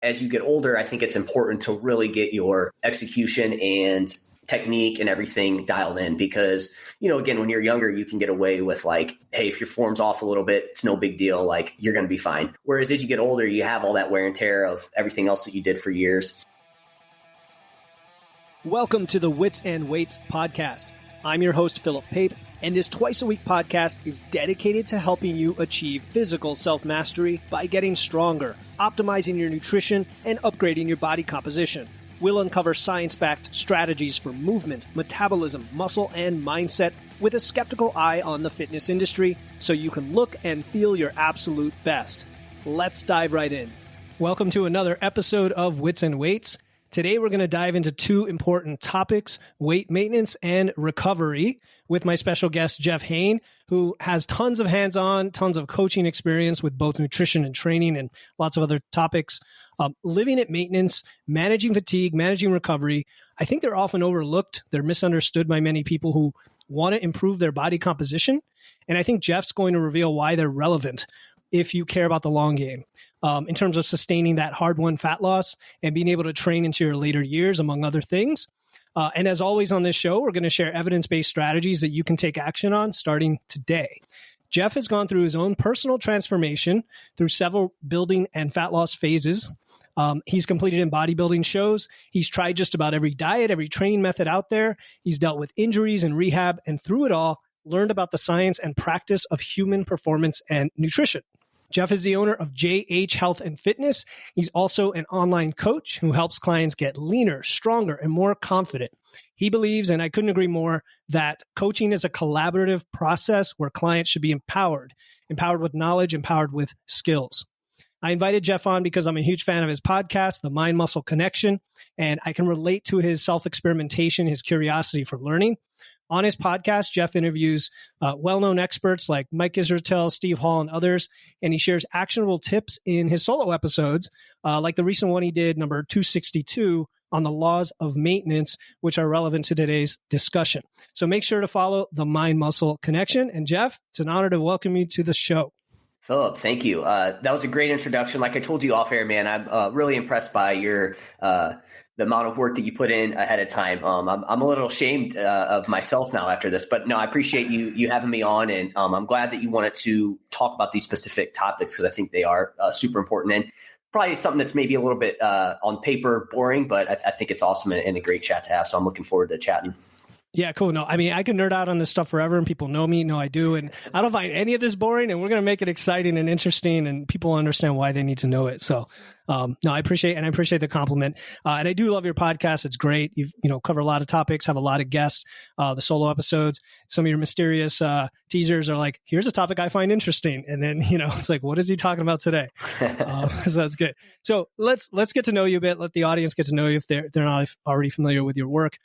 as you get older, I think it's important to really get your execution and technique and everything dialed in because, again, when you're younger, you can get away with like, hey, if your form's off a little bit, it's no big deal. Like you're going to be fine. Whereas as you get older, you have all that wear and tear of everything else that you did for years. Welcome to the Wits and Weights podcast. I'm your host, Philip Pape, and this twice-a-week podcast is dedicated to helping you achieve physical self-mastery by getting stronger, optimizing your nutrition, and upgrading your body composition. We'll uncover science-backed strategies for movement, metabolism, muscle, and mindset with a skeptical eye on the fitness industry so you can look and feel your absolute best. Let's dive right in. Welcome to another episode of Wits and Weights. Today, we're going to dive into two important topics, weight maintenance and recovery, with my special guest, Jeff Hoehn, who has tons of hands-on, tons of coaching experience with both nutrition and training and lots of other topics. Living at maintenance, managing fatigue, managing recovery, I think they're often overlooked. They're misunderstood by many people who want to improve their body composition. And I think Jeff's going to reveal why they're relevant if you care about the long game. In terms of sustaining that hard-won fat loss and being able to train into your later years, among other things. And as always on this show, we're going to share evidence-based strategies that you can take action on starting today. Jeff has gone through his own personal transformation through several building and fat loss phases. He's completed in bodybuilding shows. He's tried just about every diet, every training method out there. He's dealt with injuries and rehab, and through it all, learned about the science and practice of human performance and nutrition. Jeff is the owner of JH Health and Fitness. He's also an online coach who helps clients get leaner, stronger, and more confident. He believes, and I couldn't agree more, that coaching is a collaborative process where clients should be empowered with knowledge, empowered with skills. I invited Jeff on because I'm a huge fan of his podcast, The Mind-Muscle Connection, and I can relate to his self-experimentation, his curiosity for learning. On his podcast, Jeff interviews well-known experts like Mike Israetel, Steve Hall, and others, and he shares actionable tips in his solo episodes, like the recent one he did, number 262, on the laws of maintenance, which are relevant to today's discussion. So make sure to follow the Mind-Muscle Connection. And Jeff, it's an honor to welcome you to the show. Philip, thank you. That was a great introduction. Like I told you off air, man, I'm really impressed by your the amount of work that you put in ahead of time. I'm a little ashamed of myself now after this, but no, I appreciate you having me on. And I'm glad that you wanted to talk about these specific topics because I think they are super important and probably something that's maybe a little bit on paper boring, but I think it's awesome and a great chat to have. So I'm looking forward to chatting. Yeah, cool. No, I mean, I can nerd out on this stuff forever and people know me. No, I do. And I don't find any of this boring and we're going to make it exciting and interesting and people understand why they need to know it. So, no, I appreciate the compliment. And I do love your podcast. It's great. You've, cover a lot of topics, have a lot of guests, the solo episodes. Some of your mysterious teasers are like, here's a topic I find interesting. And then, it's like, what is he talking about today? So that's good. So let's get to know you a bit. Let the audience get to know you if they're not already familiar with your work.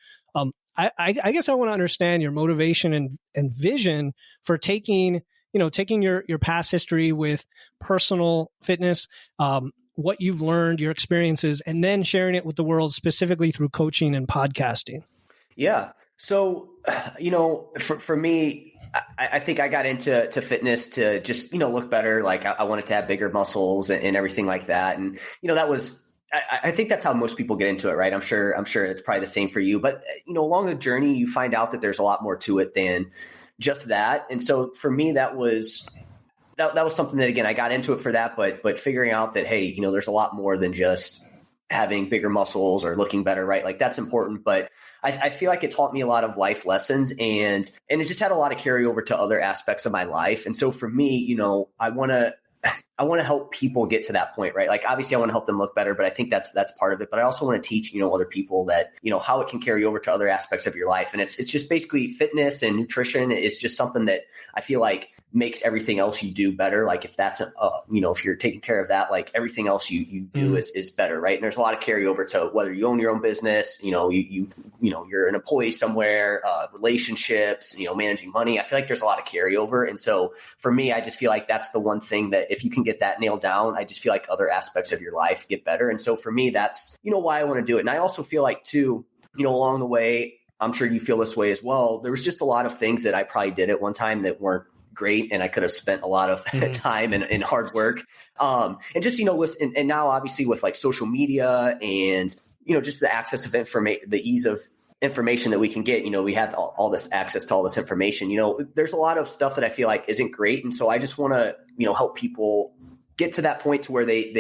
I guess I want to understand your motivation and vision for taking your past history with personal fitness, what you've learned, your experiences, and then sharing it with the world specifically through coaching and podcasting. Yeah. So, for me, I think I got into fitness to just, look better. Like I wanted to have bigger muscles and everything like that. And, that was, I think that's how most people get into it, right? I'm sure it's probably the same for you, but along the journey, you find out that there's a lot more to it than just that. And so for me, that was something that, again, I got into it for that, but figuring out that, hey, there's a lot more than just having bigger muscles or looking better, right? Like that's important. But I feel like it taught me a lot of life lessons and it just had a lot of carryover to other aspects of my life. And so for me, I want to help people get to that point, right? Like obviously I want to help them look better, but I think that's part of it. But I also want to teach, other people that, how it can carry over to other aspects of your life. And it's just basically fitness and nutrition is just something that I feel like makes everything else you do better. Like if that's, if you're taking care of that, like everything else you do is better. Right. And there's a lot of carryover to whether you own your own business, you're an employee somewhere, relationships, managing money. I feel like there's a lot of carryover. And so for me, I just feel like that's the one thing that if you can get that nailed down, I just feel like other aspects of your life get better. And so for me, that's, why I want to do it. And I also feel like too, along the way, I'm sure you feel this way as well. There was just a lot of things that I probably did at one time that weren't great and I could have spent a lot of time and hard work. And just, listen, and now obviously with like social media and, just the access of information, the ease of information that we can get, we have all this access to all this information, there's a lot of stuff that I feel like isn't great. And so I just want to, help people get to that point to where they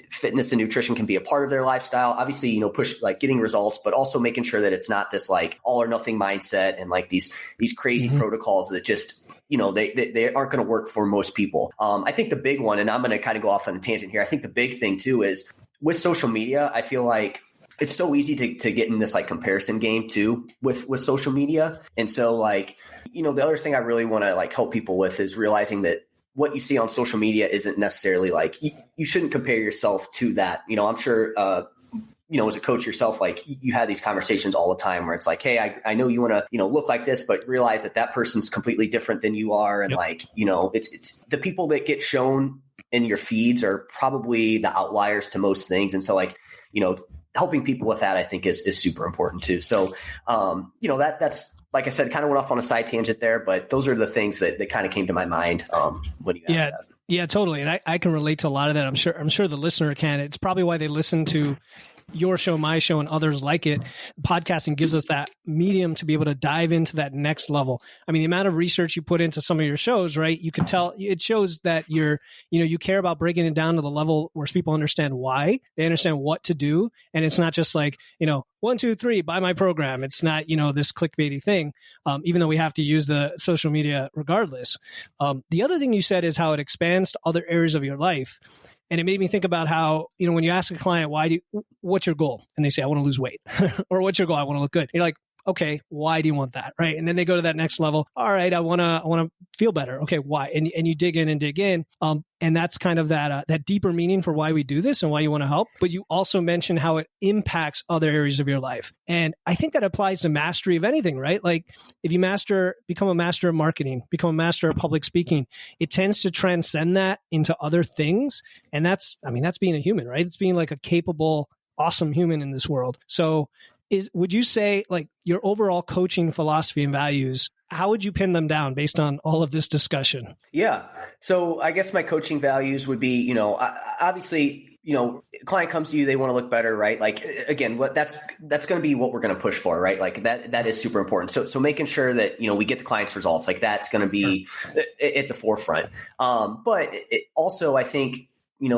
fitness and nutrition can be a part of their lifestyle. Obviously, push like getting results, but also making sure that it's not this like all or nothing mindset and like these crazy protocols that just, they aren't going to work for most people. I think the big one, and I'm going to kind of go off on a tangent here. I think the big thing too is with social media, I feel like it's so easy to get in this like comparison game too with social media. And so like, the other thing I really want to like help people with is realizing that what you see on social media isn't necessarily like, you shouldn't compare yourself to that. I'm sure, as a coach yourself, like you have these conversations all the time where it's like, hey, I know you want to, look like this, but realize that person's completely different than you are. And it's the people that get shown in your feeds are probably the outliers to most things. And so like, helping people with that, I think is super important too. So, that's, like I said, kind of went off on a side tangent there, but those are the things that kind of came to my mind when you asked that. Yeah, totally. And I can relate to a lot of that. I'm sure the listener can. It's probably why they listen to your show, my show, and others like it. Podcasting gives us that medium to be able to dive into that next level. I mean, the amount of research you put into some of your shows, right? You can tell it shows that you care about breaking it down to the level where people understand why, they understand what to do. And it's not just like, 1, 2, 3, buy my program. It's not, this clickbaity thing, even though we have to use the social media regardless. The other thing you said is how it expands to other areas of your life. And it made me think about how, when you ask a client, what's your goal? And they say, I want to lose weight. Or what's your goal? I want to look good. You're like, okay, why do you want that? Right. And then they go to that next level. All right, I want to feel better. Okay, why? And you dig in. And that's kind of that deeper meaning for why we do this and why you want to help. But you also mentioned how it impacts other areas of your life. And I think that applies to mastery of anything, right? Like if you become a master of marketing, become a master of public speaking, it tends to transcend that into other things. And that's being a human, right? It's being like a capable, awesome human in this world. So would you say like your overall coaching philosophy and values, how would you pin them down based on all of this discussion? Yeah. So I guess my coaching values would be, obviously, client comes to you, they want to look better, right? Like, again, that's going to be what we're going to push for, right? Like that is super important. So making sure that, we get the client's results, like that's going to be at the forefront. But also I think,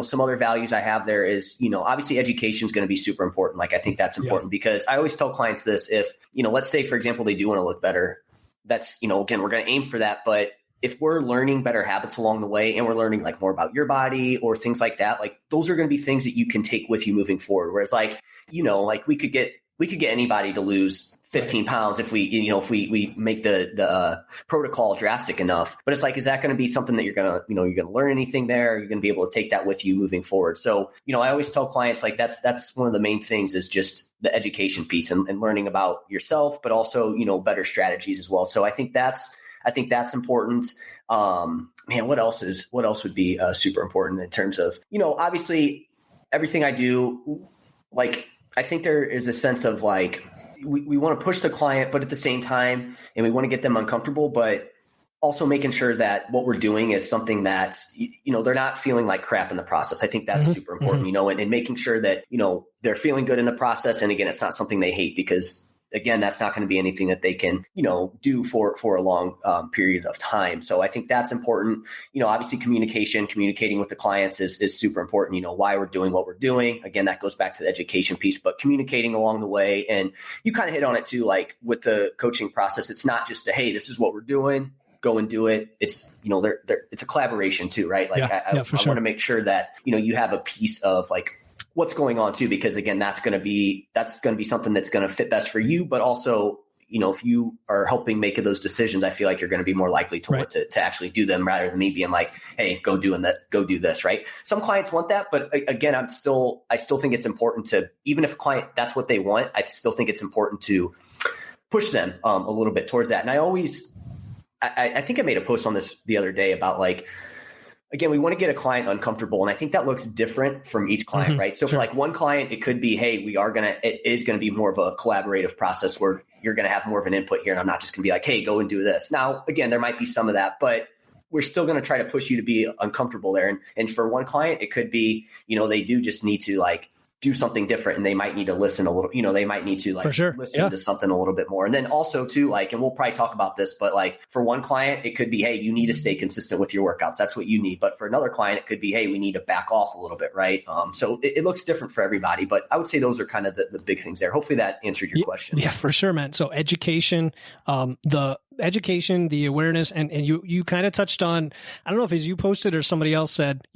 some other values I have there is, obviously education is going to be super important. Like, I think that's important because I always tell clients this, if, let's say, for example, they do want to look better, that's, again, we're going to aim for that. But if we're learning better habits along the way and we're learning like more about your body or things like that, like those are going to be things that you can take with you moving forward. Whereas like, like we could get anybody to lose 15 pounds if we make the protocol drastic enough. But it's like, is that going to be something that you're going to learn anything there? You're going to be able to take that with you moving forward. So, I always tell clients like that's one of the main things is just the education piece and learning about yourself, but also, better strategies as well. So I think that's important. What else would be super important in terms of, obviously everything I do, like, I think there is a sense of like, we want to push the client, but at the same time, and we want to get them uncomfortable, but also making sure that what we're doing is something that's, they're not feeling like crap in the process. I think that's super important, and making sure that, they're feeling good in the process. And again, it's not something they hate because again, that's not going to be anything that they can, do for a long period of time. So I think that's important. Obviously communicating with the clients is super important, why we're doing what we're doing. Again, that goes back to the education piece, but communicating along the way. And you kind of hit on it too, like with the coaching process, it's not just hey, this is what we're doing, go and do it. It's, it's a collaboration too, right? Like I want to make sure that, you have a piece of like, what's going on too, because again, that's going to be something that's going to fit best for you. But also, if you are helping make those decisions, I feel like you're going to be more likely to want to actually do them rather than me being like, hey, go do this. Right. Some clients want that, but again, I still think it's important to, even if a client, that's what they want, I still think it's important to push them a little bit towards that. And I think I made a post on this the other day about like, again, we want to get a client uncomfortable. And I think that looks different from each client, right? So for like one client, it could be, hey, it is going to be more of a collaborative process where you're going to have more of an input here. And I'm not just going to be like, hey, go and do this. Now, again, there might be some of that, but we're still going to try to push you to be uncomfortable there. And for one client, it could be, they do just need to like do something different, and they might need to listen a little, they might need to like listen to something a little bit more. And then also too, like, and we'll probably talk about this, but like for one client, it could be, hey, you need to stay consistent with your workouts. That's what you need. But for another client, it could be, hey, we need to back off a little bit. Right. So it looks different for everybody, but I would say those are kind of the big things there. Hopefully that answered your question. Yeah, for sure, man. So education, the awareness, and you kind of touched on, I don't know if as you posted or somebody else said,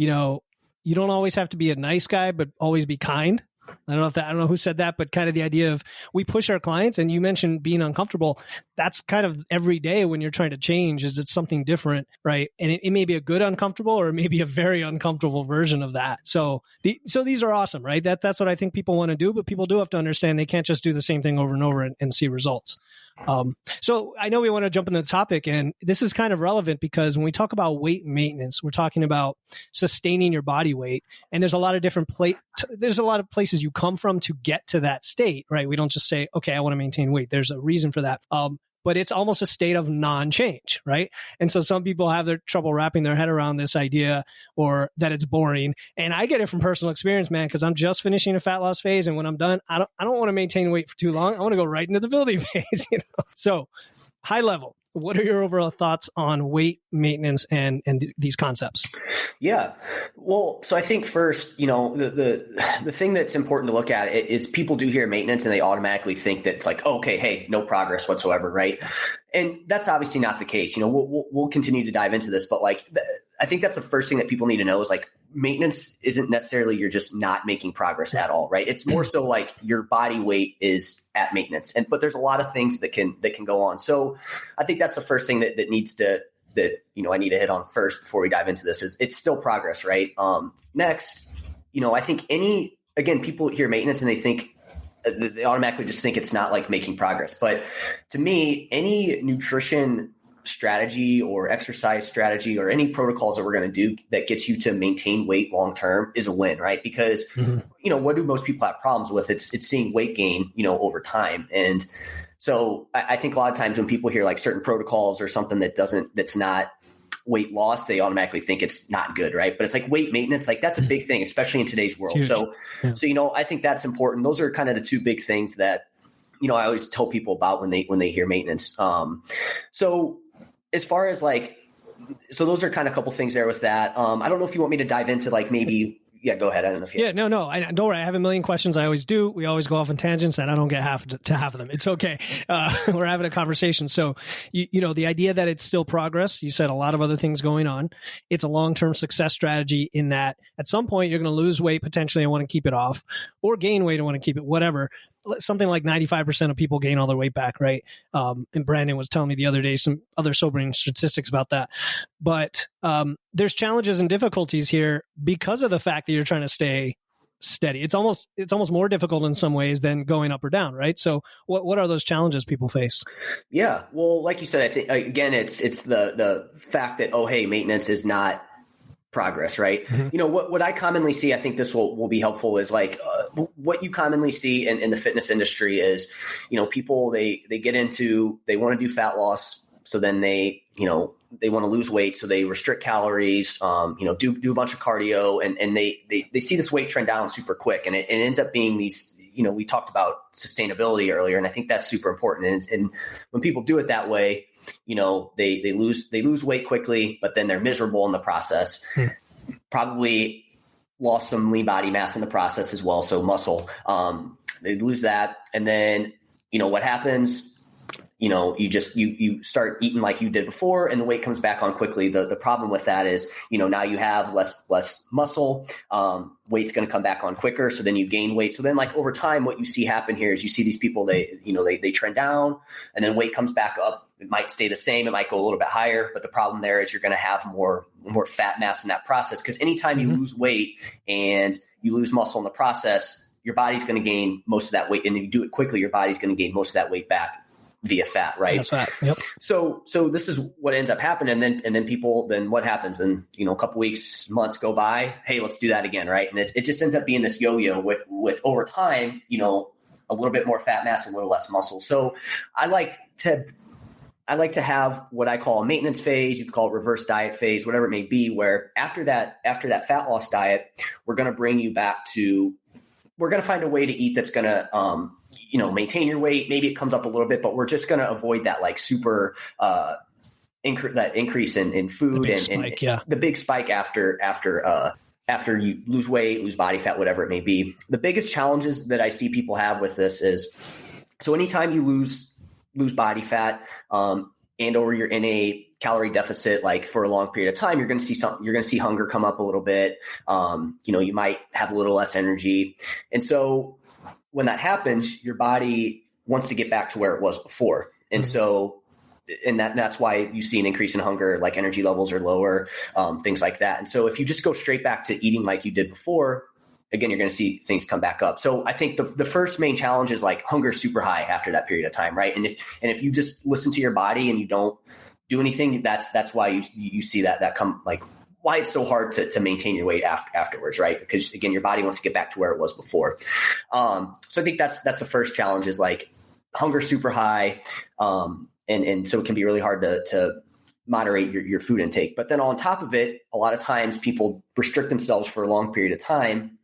you don't always have to be a nice guy, but always be kind. I don't know who said that, but kind of the idea of we push our clients, and you mentioned being uncomfortable. That's kind of every day when you're trying to change, is it's something different, right? And it may be a good uncomfortable, or it may be a very uncomfortable version of that. So these are awesome, right? That's what I think people want to do, but people do have to understand they can't just do the same thing over and over and see results. So I know we want to jump into the topic, and this is kind of relevant because when we talk about weight maintenance, we're talking about sustaining your body weight. And there's a lot of different there's a lot of places you come from to get to that state, right? We don't just say, okay, I want to maintain weight. There's a reason for that. But it's almost a state of non-change, right? And so some people have their trouble wrapping their head around this idea, or that it's boring. And I get it from personal experience, man, because I'm just finishing a fat loss phase. And when I'm done, I don't want to maintain weight for too long. I want to go right into the building phase, So high level, what are your overall thoughts on weight maintenance and these concepts? Yeah. Well, so I think first, the thing that's important to look at is people do hear maintenance and they automatically think that it's like, okay, hey, no progress whatsoever. Right. And that's obviously not the case. We'll continue to dive into this, but like, I think that's the first thing that people need to know is like, maintenance isn't necessarily you're just not making progress at all, right? It's more so like your body weight is at maintenance, but there's a lot of things that can go on. So I think that's the first thing that needs to I need to hit on first before we dive into this is it's still progress, right? Next, I think people hear maintenance and they think they automatically just think it's not like making progress. But to me, any nutrition strategy or exercise strategy or any protocols that we're going to do that gets you to maintain weight long term is a win, right? Because what do most people have problems with? It's seeing weight gain over time. And so I think a lot of times when people hear like certain protocols or something that's not weight loss, they automatically think it's not good, right? But it's like weight maintenance, like that's a big thing, especially in today's world. So I think that's important. Those are kind of the two big things that I always tell people about when they hear maintenance. So as far as so those are kind of a couple things there with that. I don't know if you want me to dive into like maybe, go ahead. I don't know if you. Yeah, no. Don't worry. I have a million questions. I always do. We always go off on tangents and I don't get half of them. It's okay. We're having a conversation. So, the idea that it's still progress, you said a lot of other things going on. It's a long-term success strategy in that at some point you're going to lose weight potentially and want to keep it off, or gain weight and want to keep it, whatever. Something like 95% of people gain all their weight back, right? And Brandon was telling me the other day some other sobering statistics about that. But there's challenges and difficulties here because of the fact that you're trying to stay steady. It's almost more difficult in some ways than going up or down, right? So what are those challenges people face? Yeah, well, like you said, I think again, it's the fact that maintenance is not progress, right? Mm-hmm. What I commonly see, I think this will be helpful, is like what you commonly see in the fitness industry is, people, they get into, they want to do fat loss. So then they want to lose weight. So they restrict calories, do a bunch of cardio and they see this weight trend down super quick. And it ends up being these, we talked about sustainability earlier, and I think that's super important. And when people do it that way, they lose weight quickly, but then they're miserable in the process. Probably lost some lean body mass in the process as well. So muscle, they lose that. And then, what happens, you start eating like you did before and the weight comes back on quickly. The problem with that is, now you have less muscle, weight's going to come back on quicker. So then you gain weight. So then like over time, what you see happen here is you see these people, they trend down and then weight comes back up. It might stay the same. It might go a little bit higher, but the problem there is you're going to have more fat mass in that process. Because anytime you lose weight and you lose muscle in the process, your body's going to gain most of that weight. And if you do it quickly, your body's going to gain most of that weight back via fat, right? That's fat. Yep. So this is what ends up happening. And then what happens? And, a couple weeks, months go by. Hey, let's do that again. Right. And it just ends up being this yo-yo with over time, a little bit more fat mass and a little less muscle. So I like to have what I call a maintenance phase. You could call it reverse diet phase, whatever it may be, where after that fat loss diet, we're going to bring you back to, we're going to find a way to eat that's going to, maintain your weight. Maybe it comes up a little bit, but we're just going to avoid that like super, that increase in food the big spike after you lose weight, lose body fat, whatever it may be. The biggest challenges that I see people have with this is, so anytime you lose body fat, and or you're in a calorie deficit, like for a long period of time, you're going to see hunger come up a little bit. You might have a little less energy. And so when that happens, your body wants to get back to where it was before. And so, that's why you see an increase in hunger, like energy levels are lower, things like that. And so if you just go straight back to eating like you did before, again, you're going to see things come back up. So I think the first main challenge is like hunger is super high after that period of time, right? And if you just listen to your body and you don't do anything, that's why you see that come, like why it's so hard to maintain your weight afterwards, right? Because again, your body wants to get back to where it was before. So I think that's the first challenge is like hunger super high, and so it can be really hard to moderate your food intake. But then on top of it, a lot of times people restrict themselves for a long period of time.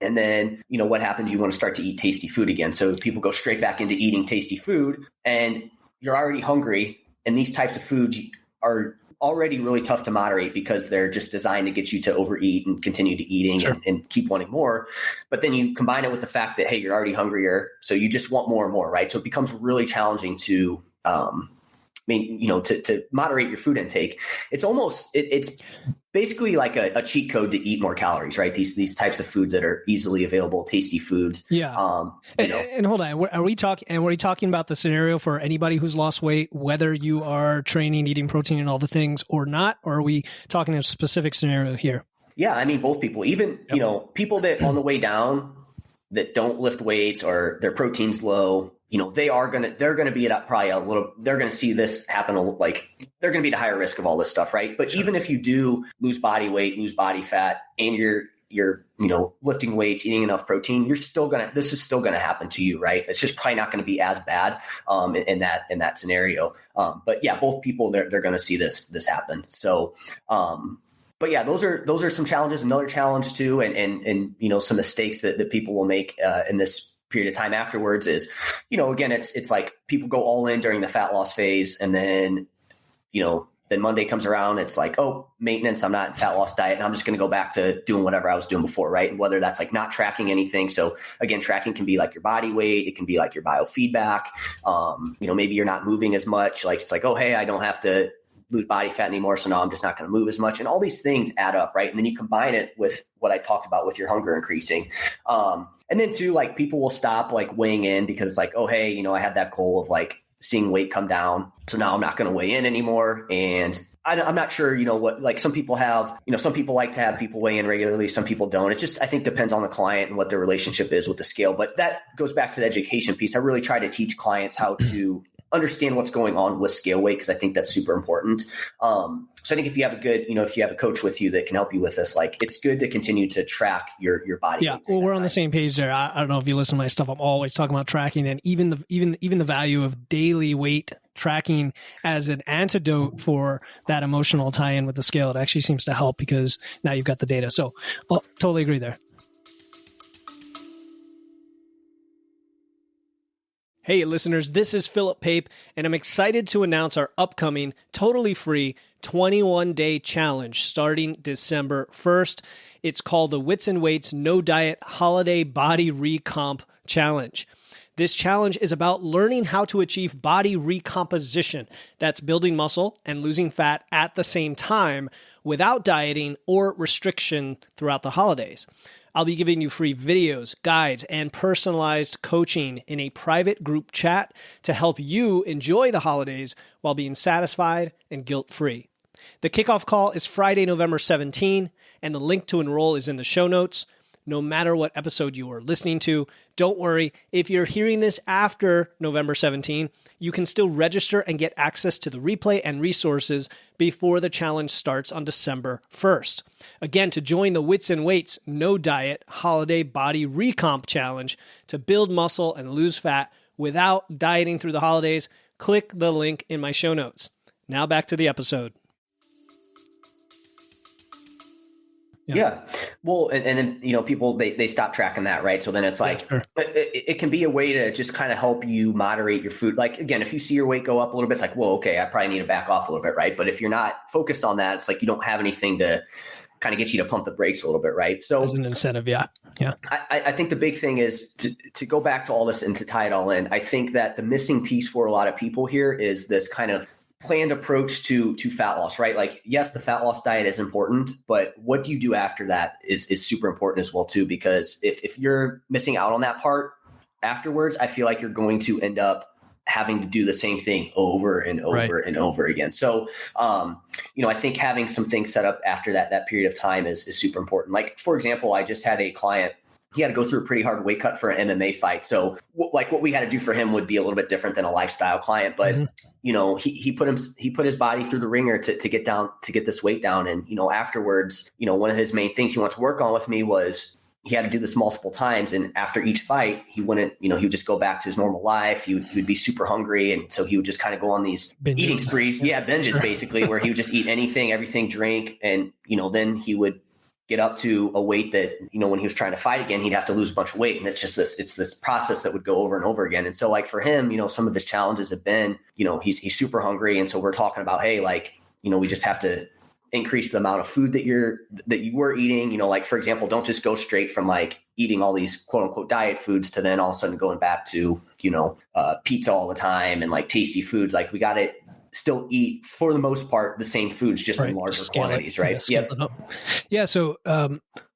And then, what happens? You want to start to eat tasty food again. So people go straight back into eating tasty food and you're already hungry. And these types of foods are already really tough to moderate because they're just designed to get you to overeat and continue to eating Sure. and keep wanting more. But then you combine it with the fact that, hey, you're already hungrier. So you just want more and more, right? So it becomes really challenging to, to moderate your food intake. It's basically like a cheat code to eat more calories, right? These types of foods that are easily available, tasty foods. Yeah. And hold on, are we talking about the scenario for anybody who's lost weight, whether you are training, eating protein and all the things or not? Or are we talking a specific scenario here? Yeah. I mean, both people, even, people that on the way down that don't lift weights or their protein's low, they're going to be at probably they're going to see this happen. Like they're going to be at a higher risk of all this stuff. Right. But even if you do lose body weight, lose body fat, and you're lifting weights, eating enough protein, this is still going to happen to you. Right. It's just probably not going to be as bad, in that scenario. But yeah, both people, they're going to see this happen. So, but yeah, those are some challenges. Another challenge too. And some mistakes that people will make, in this period of time afterwards is, again, it's like people go all in during the fat loss phase. And then, then Monday comes around, it's like, oh, maintenance, I'm not in fat loss diet. And I'm just going to go back to doing whatever I was doing before. Right. And whether that's like not tracking anything. So again, tracking can be like your body weight. It can be like your biofeedback. Maybe you're not moving as much. Like, it's like, oh, hey, I don't have to lose body fat anymore. So now I'm just not going to move as much. And all these things add up. Right. And then you combine it with what I talked about with your hunger increasing. And then too, like people will stop like weighing in because it's like, oh, hey, I had that goal of like seeing weight come down. So now I'm not going to weigh in anymore. And I'm not sure, what, like some people have, some people like to have people weigh in regularly. Some people don't. It just, I think, depends on the client and what their relationship is with the scale. But that goes back to the education piece. I really try to teach clients how to understand what's going on with scale weight, because I think that's super important. So I think if you have if you have a coach with you that can help you with this, like it's good to continue to track your body. Yeah. Well, we're on the same page there. I don't know if you listen to my stuff. I'm always talking about tracking, and even the value of daily weight tracking as an antidote for that emotional tie-in with the scale. It actually seems to help because now you've got the data. So I'll totally agree there. Hey listeners, this is Philip Pape, and I'm excited to announce our upcoming totally free 21-day challenge starting December 1st. It's called the Wits and Weights No Diet Holiday Body Recomp Challenge. This challenge is about learning how to achieve body recomposition. That's building muscle and losing fat at the same time without dieting or restriction throughout the holidays. I'll be giving you free videos, guides, and personalized coaching in a private group chat to help you enjoy the holidays while being satisfied and guilt-free. The kickoff call is Friday, November 17, and the link to enroll is in the show notes. no matter what episode you are listening to. Don't worry, if you're hearing this after November 17, you can still register and get access to the replay and resources before the challenge starts on December 1st. Again, to join the Wits and Weights No Diet Holiday Body Recomp Challenge to build muscle and lose fat without dieting through the holidays, click the link in my show notes. Now back to the episode. Yeah. Well, and then, people, they stop tracking that, right? So then it's like, sure. it can be a way to just kind of help you moderate your food. Like, again, if you see your weight go up a little bit, it's like, whoa, okay, I probably need to back off a little bit, right? But if you're not focused on that, it's like you don't have anything to kind of get you to pump the brakes a little bit, right? So as an incentive, yeah. I think the big thing is to go back to all this and to tie it all in. I think that the missing piece for a lot of people here is this kind of planned approach to fat loss, right? Like, yes, the fat loss diet is important, but what do you do after that is super important as well too, because if you're missing out on that part afterwards, I feel like you're going to end up having to do the same thing over and over and over again. So, I think having some things set up after that period of time is super important. Like, for example, I just had a client. He had to go through a pretty hard weight cut for an MMA fight. So like what we had to do for him would be a little bit different than a lifestyle client. But, he put his body through the ringer to get this weight down. And, afterwards, one of his main things he wanted to work on with me was he had to do this multiple times. And after each fight, he wouldn't, he would just go back to his normal life. He would be super hungry. And so he would just kind of go on these eating sprees. Yeah, binges basically, where he would just eat anything, everything, drink. And, then he would get up to a weight that, when he was trying to fight again, he'd have to lose a bunch of weight. And it's just this process that would go over and over again. And so like for him, some of his challenges have been, he's super hungry. And so we're talking about, hey, like, we just have to increase the amount of food that you were eating, like, for example, don't just go straight from like eating all these quote unquote diet foods to then all of a sudden going back to, pizza all the time and like tasty foods. Like we got to still eat, for the most part, the same foods, just in larger quantities, right? Yeah. So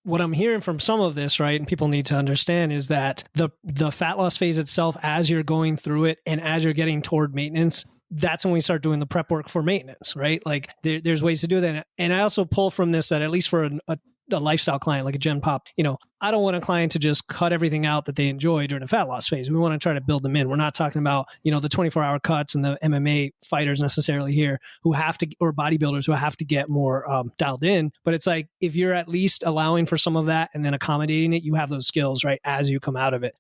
what I'm hearing from some of this, right, and people need to understand is that the fat loss phase itself, as you're going through it and as you're getting toward maintenance, that's when we start doing the prep work for maintenance, right? Like there's ways to do that. And I also pull from this that at least for a lifestyle client, like a Gen Pop, I don't want a client to just cut everything out that they enjoy during a fat loss phase. We want to try to build them in. We're not talking about, the 24-hour cuts and the MMA fighters necessarily here who have to, or bodybuilders who have to get more dialed in. But it's like, if you're at least allowing for some of that and then accommodating it, you have those skills, right, as you come out of it.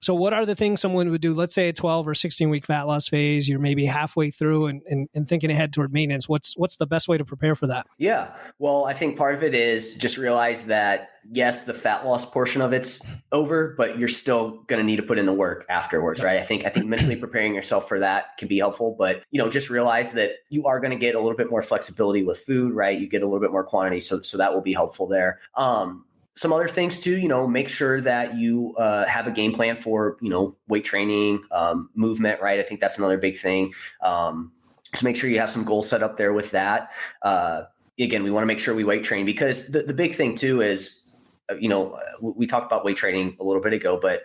So what are the things someone would do? Let's say a 12 or 16 week fat loss phase, you're maybe halfway through and thinking ahead toward maintenance. What's the best way to prepare for that? Yeah. Well, I think part of it is just realize that, yes, the fat loss portion of it's over, but you're still going to need to put in the work afterwards, right? I think mentally preparing yourself for that can be helpful, but, just realize that you are going to get a little bit more flexibility with food, right? You get a little bit more quantity. So that will be helpful there. Some other things too, make sure that you have a game plan for, weight training, movement, right? I think that's another big thing. So make sure you have some goals set up there with that. Again, we want to make sure we weight train, because the big thing too is, we talked about weight training a little bit ago, but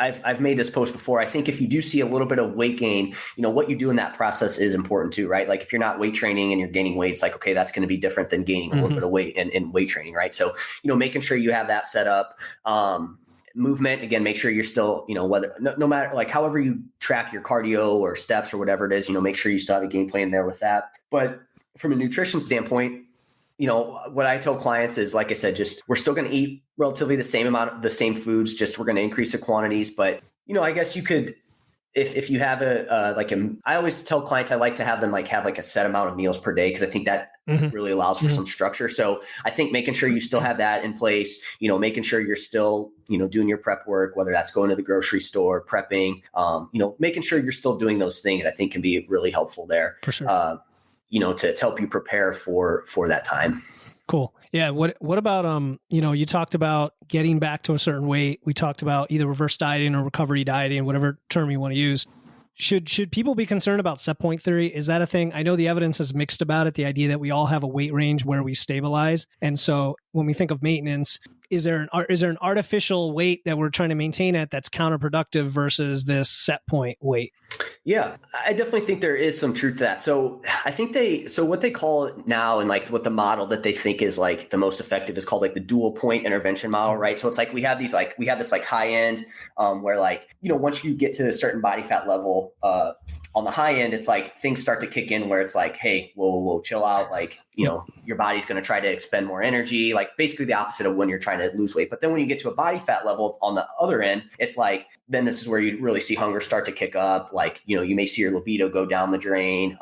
I've made this post before. I think if you do see a little bit of weight gain, what you do in that process is important too, right? Like if you're not weight training and you're gaining weight, it's like, okay, that's going to be different than gaining a little bit of weight in weight training, right? So, making sure you have that set up. Movement, again, make sure you're still, whether no matter like however you track your cardio or steps or whatever it is, make sure you still have a game plan there with that. But from a nutrition standpoint, what I tell clients is, like I said, just we're still going to eat relatively the same amount of the same foods, just we're going to increase the quantities. But, I guess you could, if you have I always tell clients, I like to have them have a set amount of meals per day, because I think that really allows for some structure. So I think making sure you still have that in place, making sure you're still, doing your prep work, whether that's going to the grocery store, prepping, making sure you're still doing those things, I think can be really helpful there. For sure. To help you prepare for that time. Cool. Yeah. What about, you talked about getting back to a certain weight. We talked about either reverse dieting or recovery dieting, whatever term you want to use. Should people be concerned about set point theory? Is that a thing? I know the evidence is mixed about it. The idea that we all have a weight range where we stabilize. And so when we think of maintenance, is there an artificial weight that we're trying to maintain at that's counterproductive versus this set point weight? Yeah, I definitely think there is some truth to that. So I think what they call it now, and like what the model that they think is like the most effective is called like the dual point intervention model, right? So it's like we have this like high end where like, once you get to a certain body fat level, on the high end, it's like things start to kick in where it's like, hey, whoa, chill out. Like, your body's going to try to expend more energy, like basically the opposite of when you're trying to lose weight. But then when you get to a body fat level on the other end, it's like, then this is where you really see hunger start to kick up. Like, you may see your libido go down the drain.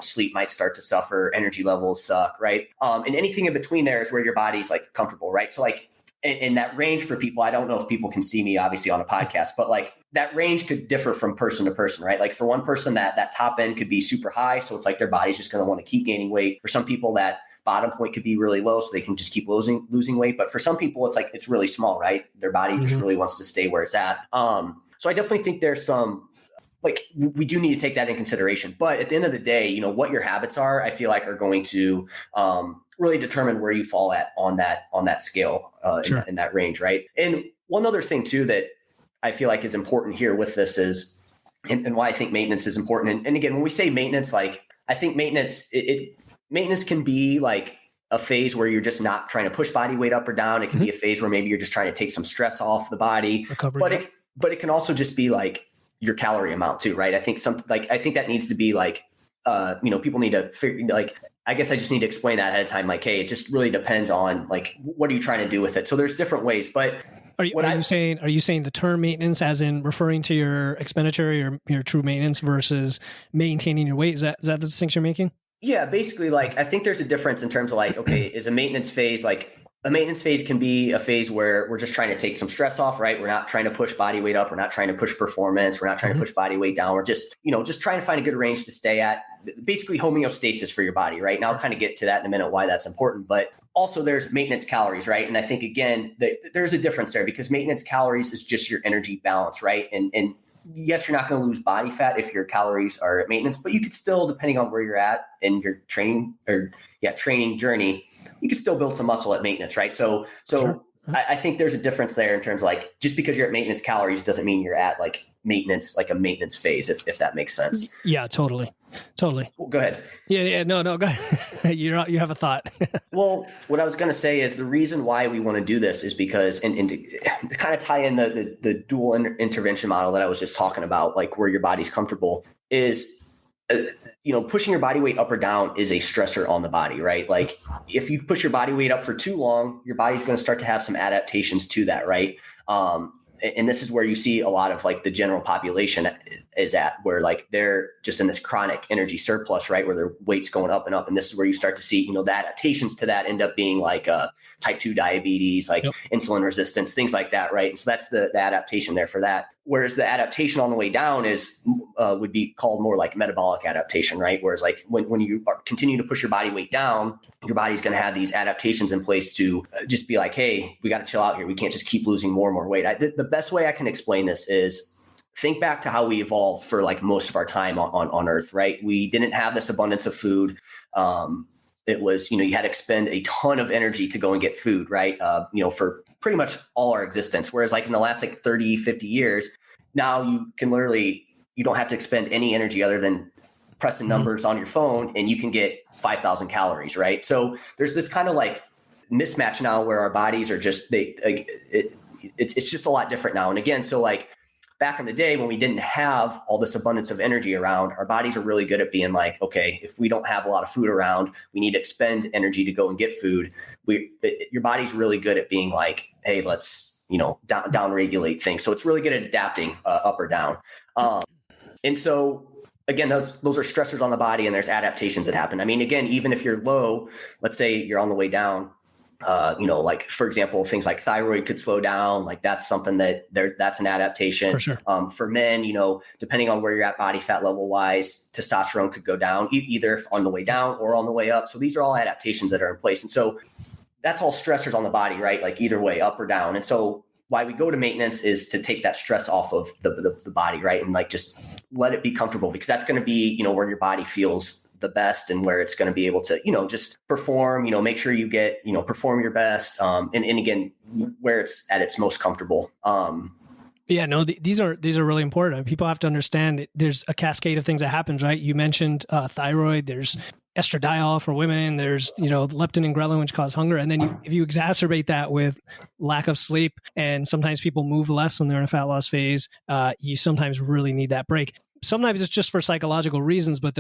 Sleep might start to suffer, energy levels suck, right? And anything in between there is where your body's like comfortable, right? So like, in that range for people, I don't know if people can see me obviously on a podcast, but like that range could differ from person to person, right? Like for one person that top end could be super high. So it's like their body's just going to want to keep gaining weight. For some people that bottom point could be really low, so they can just keep losing weight. But for some people, it's like, it's really small, right? Their body just really wants to stay where it's at. So I definitely think there's some, like, we do need to take that in consideration. But at the end of the day, what your habits are, I feel like are going to really determine where you fall at on that scale sure. in that range, right? And one other thing too that I feel like is important here with this is, and why I think maintenance is important. And again, when we say maintenance, like I think maintenance can be like a phase where you're just not trying to push body weight up or down. It can be a phase where maybe you're just trying to take some stress off the body. But it can also just be like your calorie amount too, right? I think that needs to be like, people need to figure, like, I guess I just need to explain that ahead of time. Like, hey, it just really depends on like, what are you trying to do with it? So there's different ways, but are you saying the term maintenance as in referring to your expenditure, your true maintenance versus maintaining your weight? Is that the distinction you're making? Yeah, basically, like, I think there's a difference in terms of like, okay, is a maintenance phase like, a maintenance phase can be a phase where we're just trying to take some stress off, right? We're not trying to push body weight up. We're not trying to push performance. We're not trying to push body weight down. We're just, just trying to find a good range to stay at, basically homeostasis for your body, right? And I'll kind of get to that in a minute, why that's important. But also there's maintenance calories, right? And I think, again, there's a difference there because maintenance calories is just your energy balance, right? And yes, you're not going to lose body fat if your calories are at maintenance, but you could still, depending on where you're at in your training journey, you can still build some muscle at maintenance, right? So sure. I think there's a difference there in terms of like, just because you're at maintenance calories doesn't mean you're at like maintenance, like a maintenance phase, if that makes sense. Yeah, totally. Well, go ahead. Yeah. No, go ahead. You have a thought. Well, what I was going to say is the reason why we want to do this is because, and to kind of tie in the dual intervention model that I was just talking about, like where your body's comfortable is, pushing your body weight up or down is a stressor on the body, right? Like if you push your body weight up for too long, your body's going to start to have some adaptations to that, right? And this is where you see a lot of like the general population is at, where like they're just in this chronic energy surplus, right? Where their weight's going up and up. And this is where you start to see, the adaptations to that end up being like type 2 diabetes, like insulin resistance, things like that, right? And so that's the adaptation there for that. Whereas the adaptation on the way down would be called more like metabolic adaptation, right? Whereas like when you continue to push your body weight down, your body's going to have these adaptations in place to just be like, hey, we got to chill out here. We can't just keep losing more and more weight. The best way I can explain this is think back to how we evolved for like most of our time on Earth, right? We didn't have this abundance of food. It was, you had to expend a ton of energy to go and get food, right? For pretty much all our existence. Whereas like in the last like 30, 50 years, now you can literally, you don't have to expend any energy other than pressing numbers on your phone and you can get 5,000 calories, right? So there's this kind of like mismatch now where our bodies are just, it's just a lot different now. And again, so like back in the day when we didn't have all this abundance of energy around, our bodies are really good at being like, okay, if we don't have a lot of food around, we need to expend energy to go and get food. Your body's really good at being like, hey, let's, down regulate things. So it's really good at adapting up or down. And so again, those are stressors on the body and there's adaptations that happen. I mean, again, even if you're low, let's say you're on the way down, like for example, things like thyroid could slow down. Like that's something that's an adaptation. For sure. For men, depending on where you're at body fat level wise, testosterone could go down either on the way down or on the way up. So these are all adaptations that are in place. And so that's all stressors on the body, right? Like either way, up or down. And so why we go to maintenance is to take that stress off of the body, right? And like just let it be comfortable because that's going to be, where your body feels the best and where it's going to be able to, just perform, make sure you get, perform your best. And again, where it's at its most comfortable. Yeah, no, these are really important. People have to understand there's a cascade of things that happens, right? You mentioned thyroid, there's estradiol for women, there's, leptin and ghrelin, which cause hunger. And then if you exacerbate that with lack of sleep, and sometimes people move less when they're in a fat loss phase, you sometimes really need that break. Sometimes it's just for psychological reasons, but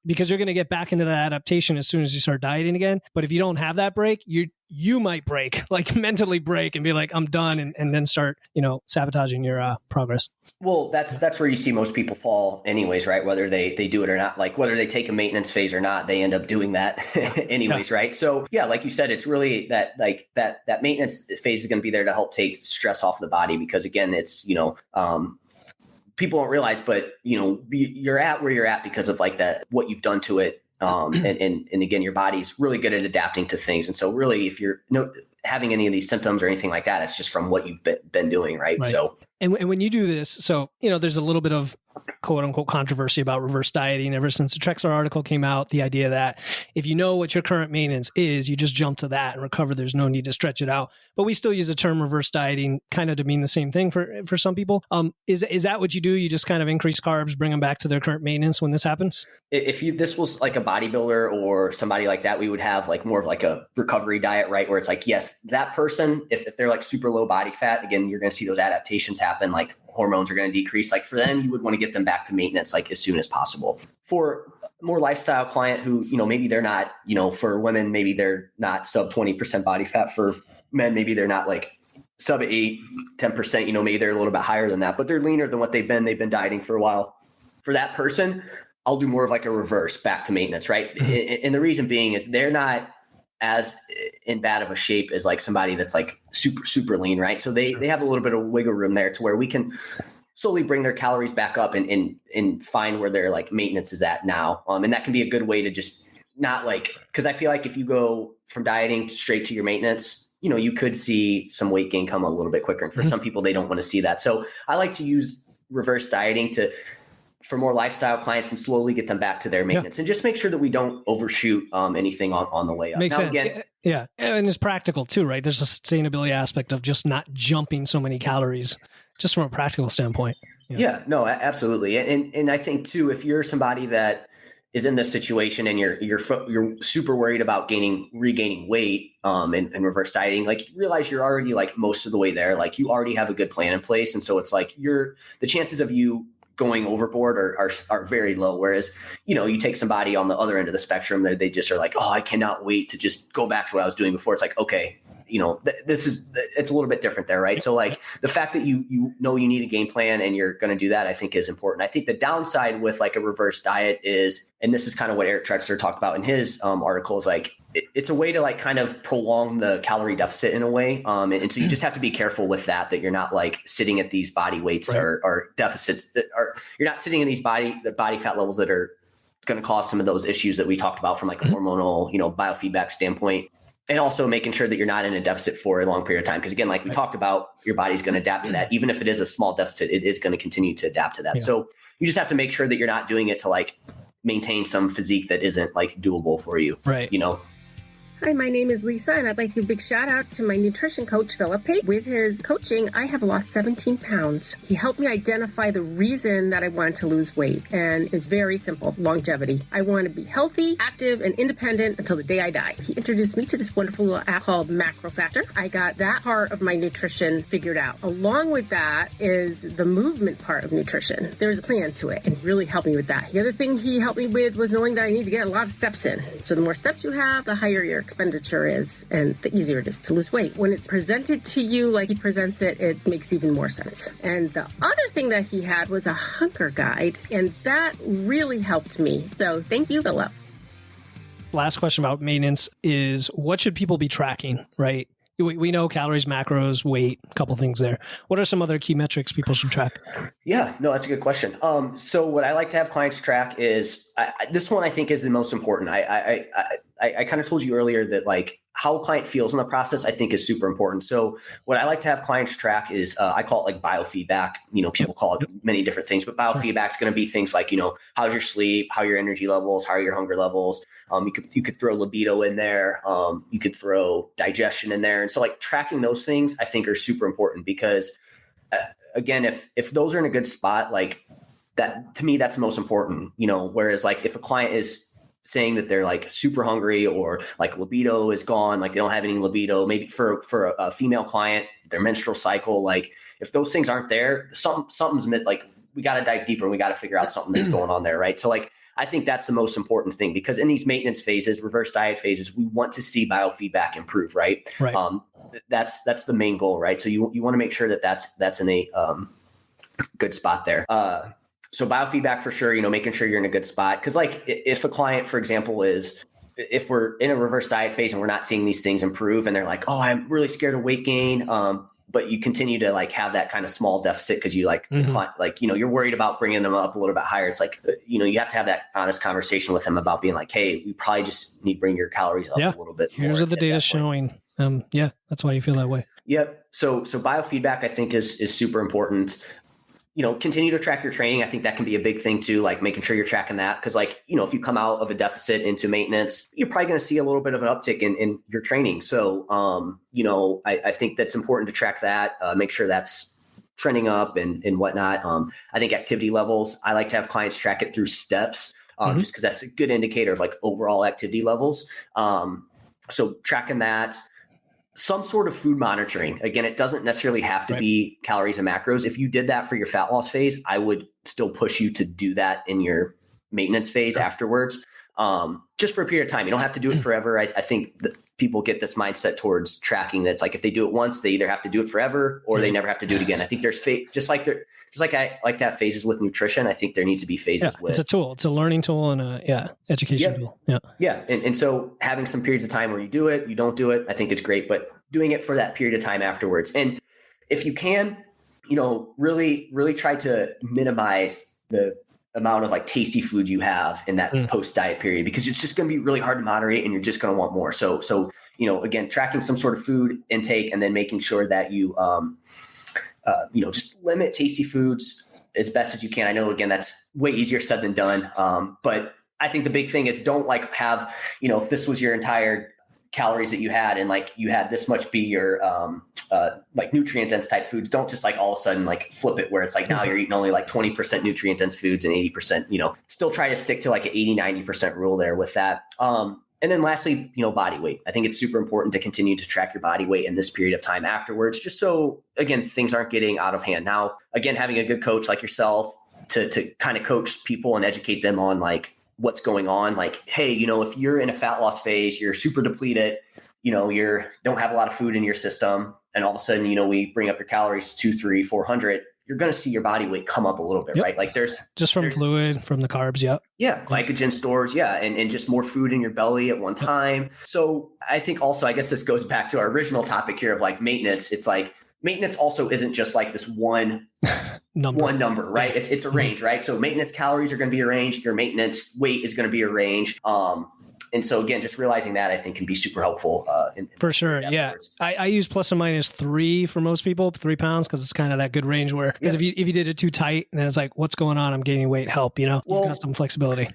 because you're going to get back into that adaptation as soon as you start dieting again. But if you don't have that break, you might break, like mentally break and be like, I'm done. And then start, sabotaging your progress. Well, that's where you see most people fall anyways, right? Whether they do it or not, like whether they take a maintenance phase or not, they end up doing that anyways, right? So yeah, like you said, it's really that maintenance phase is going to be there to help take stress off the body, because again, it's, people don't realize, but you're at where you're at because of like that, what you've done to it. And again, your body's really good at adapting to things. And so really, if you're having any of these symptoms or anything like that, it's just from what you've been doing. Right. So, and when you do this, so, there's a little bit of quote unquote controversy about reverse dieting ever since the Trexler article came out. The idea that if you know what your current maintenance is, you just jump to that and recover. There's no need to stretch it out. But we still use the term reverse dieting kind of to mean the same thing for some people. Is that what you do? You just kind of increase carbs, bring them back to their current maintenance when this happens? If this was like a bodybuilder or somebody like that, we would have like more of like a recovery diet, right? Where it's like, yes, that person, if they're like super low body fat, again, you're going to see those adaptations happen. Like hormones are going to decrease. Like for them, you would want to get them back to maintenance like as soon as possible. For a more lifestyle client who, maybe they're not, for women, maybe they're not sub 20% body fat. For men, maybe they're not like sub 8, 10%, maybe they're a little bit higher than that, but they're leaner than what they've been dieting for a while. For that person, I'll do more of like a reverse back to maintenance, right? Mm-hmm. And the reason being is they're not as in bad of a shape as like somebody that's like super, super lean, right? So they have a little bit of wiggle room there to where we can slowly bring their calories back up and find where their like maintenance is at now. And that can be a good way to just not like, because I feel like if you go from dieting straight to your maintenance, you could see some weight gain come a little bit quicker. And for some people, they don't want to see that. So I like to use reverse dieting for more lifestyle clients and slowly get them back to their maintenance and just make sure that we don't overshoot anything on the way up. Makes sense. Again, yeah. And it's practical too, right? There's a sustainability aspect of just not jumping so many calories just from a practical standpoint. Yeah, no, absolutely. And I think too, if you're somebody that is in this situation and you're super worried about regaining weight and reverse dieting, like realize you're already like most of the way there. Like you already have a good plan in place. And so it's like the chances of you going overboard are very low. Whereas, you take somebody on the other end of the spectrum that they just are like, oh, I cannot wait to just go back to what I was doing before. It's like, okay, it's a little bit different there, right? So like the fact that you need a game plan and you're going to do that, I think is important. I think the downside with like a reverse diet is, and this is kind of what Eric Trexler talked about in his article, is like, it's a way to like kind of prolong the calorie deficit in a way. And so you just have to be careful with that you're not like sitting at these body weights or deficits you're not sitting in these body fat levels that are going to cause some of those issues that we talked about from like a hormonal, biofeedback standpoint. And also making sure that you're not in a deficit for a long period of time. Because again, like we talked about, your body's going to adapt to that. Even if it is a small deficit, it is going to continue to adapt to that. Yeah. So you just have to make sure that you're not doing it to like maintain some physique that isn't like doable for you. Right. Hi, my name is Lisa, and I'd like to give a big shout out to my nutrition coach, Philip Pate. With his coaching, I have lost 17 pounds. He helped me identify the reason that I wanted to lose weight, and it's very simple: longevity. I want to be healthy, active, and independent until the day I die. He introduced me to this wonderful little app called Macro Factor. I got that part of my nutrition figured out. Along with that is the movement part of nutrition. There's a plan to it, and really helped me with that. The other thing he helped me with was knowing that I need to get a lot of steps in. So the more steps you have, the higher your expenditure is, and the easier it is to lose weight. When it's presented to you like he presents it, it makes even more sense. And the other thing that he had was a hunger guide, and that really helped me. So thank you, Philip. Last question about maintenance is, what should people be tracking, right? We know calories, macros, weight, a couple things there. What are some other key metrics people should track? Yeah, no, that's a good question. So what I like to have clients track is this one I think is the most important. I kind of told you earlier that like how a client feels in the process, I think, is super important. So what I like to have clients track is, I call it like biofeedback. People call it many different things, but biofeedback is going to be things like, how's your sleep, how are your energy levels, how are your hunger levels. You could throw libido in there. You could throw digestion in there. And so like tracking those things, I think, are super important because again, if those are in a good spot, like that, to me, that's the most important, whereas like if a client is saying that they're like super hungry or like libido is gone, like they don't have any libido, maybe for a female client, their menstrual cycle, like if those things aren't there, something's like we got to dive deeper and we got to figure out something that's going on there. Right. So like, I think that's the most important thing because in these maintenance phases, reverse diet phases, we want to see biofeedback improve. Right. That's the main goal. Right. So you want to make sure that that's in a good spot there. So biofeedback for sure, making sure you're in a good spot. Cause like if a client, for example, if we're in a reverse diet phase and we're not seeing these things improve and they're like, oh, I'm really scared of weight gain. But you continue to like have that kind of small deficit. Cause you like, you're worried about bringing them up a little bit higher. It's like, you have to have that honest conversation with them about being like, hey, we probably just need to bring your calories up a little bit. Here's what the data showing. That's why you feel that way. Yep. So biofeedback I think is super important. Continue to track your training. I think that can be a big thing too, like making sure you're tracking that. Cause like, if you come out of a deficit into maintenance, you're probably going to see a little bit of an uptick in your training. So, I think that's important to track that, make sure that's trending up and whatnot. I think activity levels, I like to have clients track it through steps, just cause that's a good indicator of like overall activity levels. So tracking that. Some sort of food monitoring. Again, it doesn't necessarily have to be calories and macros. If you did that for your fat loss phase, I would still push you to do that in your maintenance phase afterwards, just for a period of time. You don't have to do it forever. I think that people get this mindset towards tracking that's like if they do it once, they either have to do it forever or they never have to do it again. I think there's just like I like to have phases with nutrition. I think there needs to be phases with. It's a tool. It's a learning tool and a education tool. Yeah. And so having some periods of time where you do it, you don't do it, I think it's great, but doing it for that period of time afterwards. And if you can, really, really try to minimize the amount of like tasty food you have in that post diet period, because it's just going to be really hard to moderate and you're just going to want more. So, again, tracking some sort of food intake and then making sure that you, just limit tasty foods as best as you can. I know, again, that's way easier said than done. But I think the big thing is don't like have, if this was your entire calories that you had and like you had this much be your, like nutrient dense type foods, don't just like all of a sudden like flip it where it's like now you're eating only like 20% nutrient dense foods and 80%, still try to stick to like an 80-90% rule there with that. And then lastly, body weight. I think it's super important to continue to track your body weight in this period of time afterwards, just so, again, things aren't getting out of hand. Now, again, having a good coach like yourself to kind of coach people and educate them on like what's going on. Like, hey, if you're in a fat loss phase, you're super depleted, you don't have a lot of food in your system. And all of a sudden, we bring up your calories 200, 300, 400. You're going to see your body weight come up a little bit, right? Like there's fluid from the carbs. Yeah. Glycogen stores. Yeah. And just more food in your belly at one time. So I think also, I guess this goes back to our original topic here of like maintenance. It's like maintenance also isn't just like this one number, right? It's a range, right? So maintenance calories are going to be a range. Your maintenance weight is going to be a range. And so again, just realizing that I think can be super helpful. For sure. Yeah. I use plus or minus 3 for most people, 3 pounds. Cause it's kind of that good range where, because if you did it too tight and then it's like, what's going on? I'm gaining weight, help, you've got some flexibility.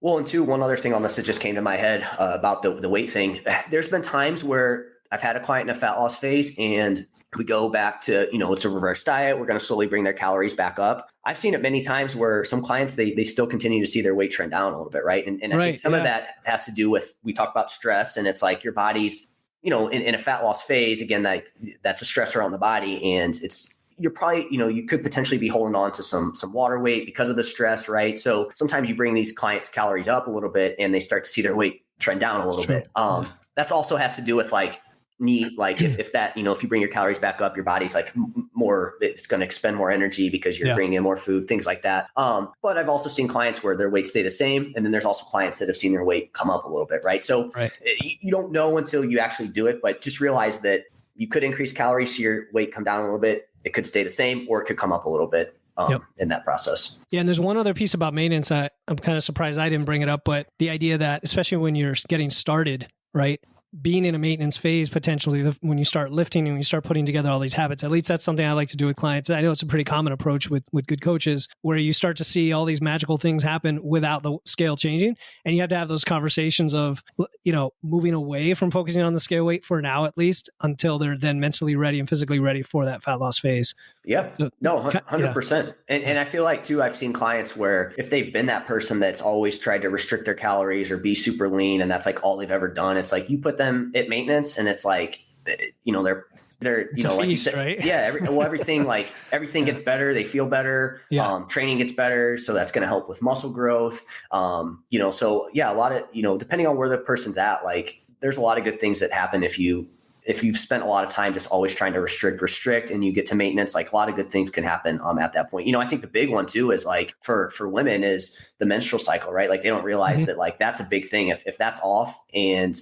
Well, and two, one other thing on this that just came to my head about the weight thing. There's been times where I've had a client in a fat loss phase and we go back to, it's a reverse diet. We're going to slowly bring their calories back up. I've seen it many times where some clients, they still continue to see their weight trend down a little bit. Right. And I think some of that has to do with, we talk about stress and it's like your body's, in a fat loss phase, again, that's a stressor on the body. And you're probably, you could potentially be holding on to some water weight because of the stress. Right. So sometimes you bring these clients' calories up a little bit and they start to see their weight trend down a little bit. That's also has to do with like, if that, if you bring your calories back up, your body's like more, it's going to expend more energy because you're bringing in more food, things like that. But I've also seen clients where their weight stay the same. And then there's also clients that have seen their weight come up a little bit. Right. So you don't know until you actually do it, but just realize that you could increase calories, so your weight come down a little bit. It could stay the same or it could come up a little bit in that process. Yeah. And there's one other piece about maintenance. I'm kind of surprised I didn't bring it up, but the idea that, especially when you're getting started, right? being in a maintenance phase, potentially when you start lifting and when you start putting together all these habits. At least that's something I like to do with clients. I know it's a pretty common approach with good coaches, where you start to see all these magical things happen without the scale changing. And you have to have those conversations of, moving away from focusing on the scale weight for now, at least, until they're then mentally ready and physically ready for that fat loss phase. Yeah, so, no, 100%. Yeah. And I feel like too, I've seen clients where if they've been that person that's always tried to restrict their calories or be super lean, and that's like all they've ever done, it's like you put them at maintenance and it's like, they're it's a feast, like you said, right? Yeah. Everything gets better. They feel better. Yeah. Training gets better. So that's going to help with muscle growth. So yeah, a lot of, depending on where the person's at, like there's a lot of good things that happen if you've spent a lot of time just always trying to restrict and you get to maintenance, like a lot of good things can happen at that point. I think the big one too is like for women is the menstrual cycle, right? Like they don't realize that like that's a big thing. If that's off and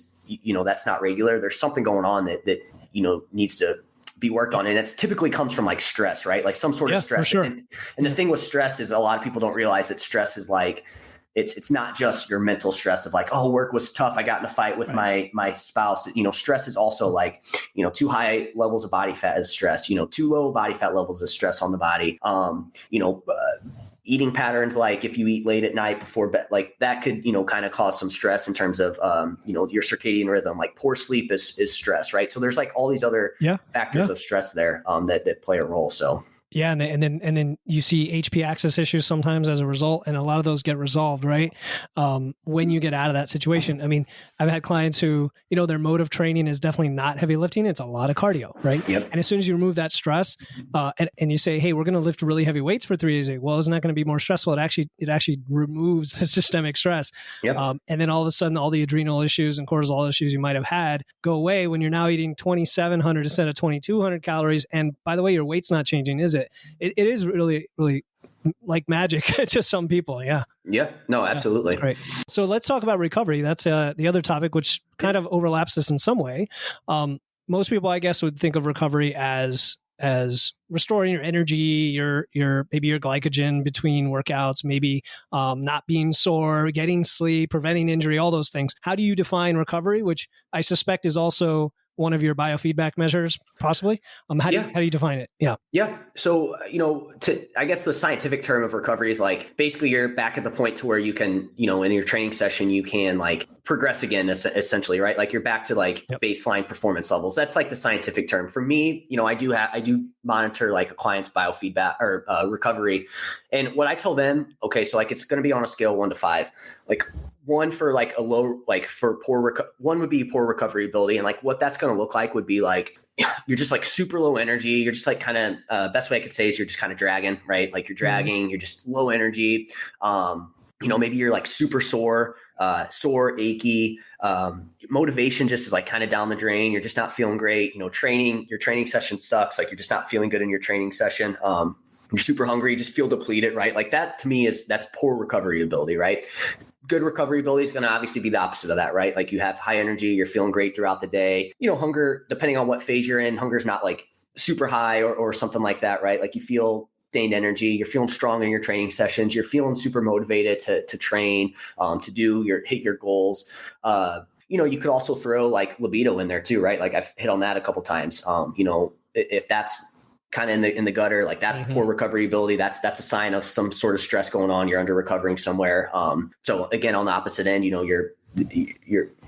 that's not regular, there's something going on that needs to be worked on. And it's typically comes from like stress, right? Like some sort of stress. For sure. And the thing with stress is a lot of people don't realize that stress is like, it's not just your mental stress of like, oh, work was tough, I got in a fight with my spouse. Stress is also like, too high levels of body fat is stress, too low body fat levels is stress on the body. Eating patterns, like if you eat late at night before bed, like that could, kind of cause some stress in terms of, your circadian rhythm. Like poor sleep is stress, right? So there's like all these other factors of stress there that play a role. So. Yeah. And then you see HP axis issues sometimes as a result, and a lot of those get resolved, right? When you get out of that situation. I mean, I've had clients who, their mode of training is definitely not heavy lifting. It's a lot of cardio, right? Yep. And as soon as you remove that stress, and you say, hey, we're going to lift really heavy weights for 3 days, well, isn't that going to be more stressful? It actually removes the systemic stress. Yep. And then all of a sudden, all the adrenal issues and cortisol issues you might have had go away when you're now eating 2,700 instead of 2,200 calories. And by the way, your weight's not changing, is it? It is really, really like magic to some people. Yeah. Yeah. No, absolutely. Yeah, great. So let's talk about recovery. That's the other topic, which kind of overlaps this in some way. Most people, I guess, would think of recovery as restoring your energy, your maybe your glycogen between workouts, maybe not being sore, getting sleep, preventing injury, all those things. How do you define recovery, which I suspect is also one of your biofeedback measures, possibly? How do you define it? Yeah. Yeah. So, I guess the scientific term of recovery is like, basically you're back at the point to where you can, in your training session, you can like progress again, essentially, right? Like you're back to like baseline performance levels. That's like the scientific term. For me, I do monitor like a client's biofeedback or recovery. And what I tell them, okay, so like, it's going to be on a scale 1 to 5, like 1 for like a low, like for poor, 1 would be poor recovery ability. And like what that's going to look like would be like, you're just like super low energy. You're just like kind of, best way I could say is you're just kind of dragging, right? Like you're dragging, you're just low energy. Maybe you're like super sore, achy, motivation just is like kind of down the drain. You're just not feeling great. Your training session sucks. Like you're just not feeling good in your training session. You're super hungry, you just feel depleted, right? Like that to me that's poor recovery ability, right? Good recovery ability is going to obviously be the opposite of that, right? Like you have high energy, you're feeling great throughout the day. Hunger, depending on what phase you're in, hunger is not like super high or something like that, right? Like you feel sustained energy, you're feeling strong in your training sessions, you're feeling super motivated to train, to hit your goals. You could also throw like libido in there too, right? Like I've hit on that a couple times. If that's kind of in the gutter, like that's poor recovery ability. That's a sign of some sort of stress going on. You're under recovering somewhere. So again, on the opposite end, your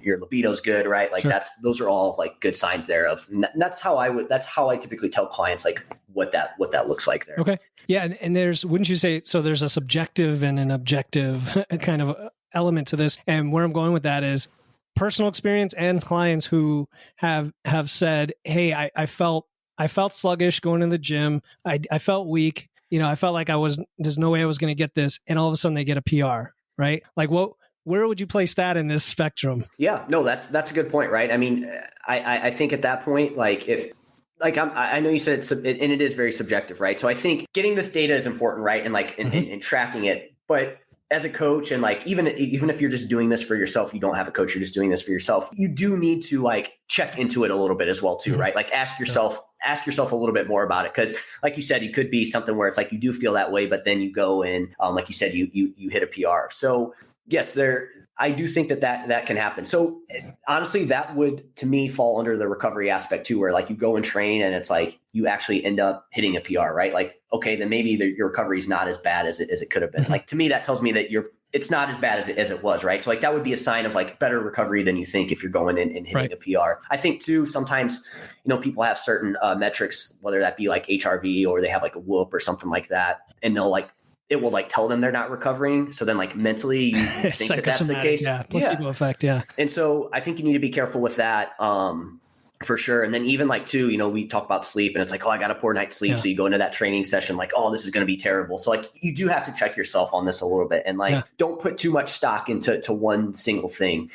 libido's good, right? Like those are all like good signs there of, and that's how I typically tell clients like what that looks like there. Okay. Yeah. And wouldn't you say, so there's a subjective and an objective kind of element to this. And where I'm going with that is personal experience and clients who have said, hey, I felt sluggish going to the gym. I felt weak. I felt like there's no way I was going to get this. And all of a sudden they get a PR, right? Like where would you place that in this spectrum? Yeah, no, that's a good point, right? I mean, I think at that point, like if, like I know you said it's, and it is very subjective, right? So I think getting this data is important, right? And like, and tracking it, but as a coach, and like, even if you're just doing this for yourself, you don't have a coach, you're just doing this for yourself, you do need to like check into it a little bit as well too, right? Like ask yourself a little bit more about it. Cause like you said, it could be something where it's like, you do feel that way, but then you go in, like you said, you hit a PR. So yes, I do think that can happen. So honestly, that would, to me, fall under the recovery aspect too, where like you go and train and it's like you actually end up hitting a PR, right? Like, okay, then maybe your recovery is not as bad as it could have been. Like, to me, that tells me that it's not as bad as it was, right? So like that would be a sign of like better recovery than you think if you're going in and hitting a PR. I think too, sometimes, people have certain metrics, whether that be like HRV or they have like a whoop or something like that. And it will like tell them they're not recovering. So then like mentally you think that's the case. Yeah. Placebo effect. Yeah. And so I think you need to be careful with that. For sure. And then even like too, we talk about sleep and it's like, oh, I got a poor night's sleep. Yeah. So you go into that training session like, oh, this is going to be terrible. So like you do have to check yourself on this a little bit and like, don't put too much stock into one single thing,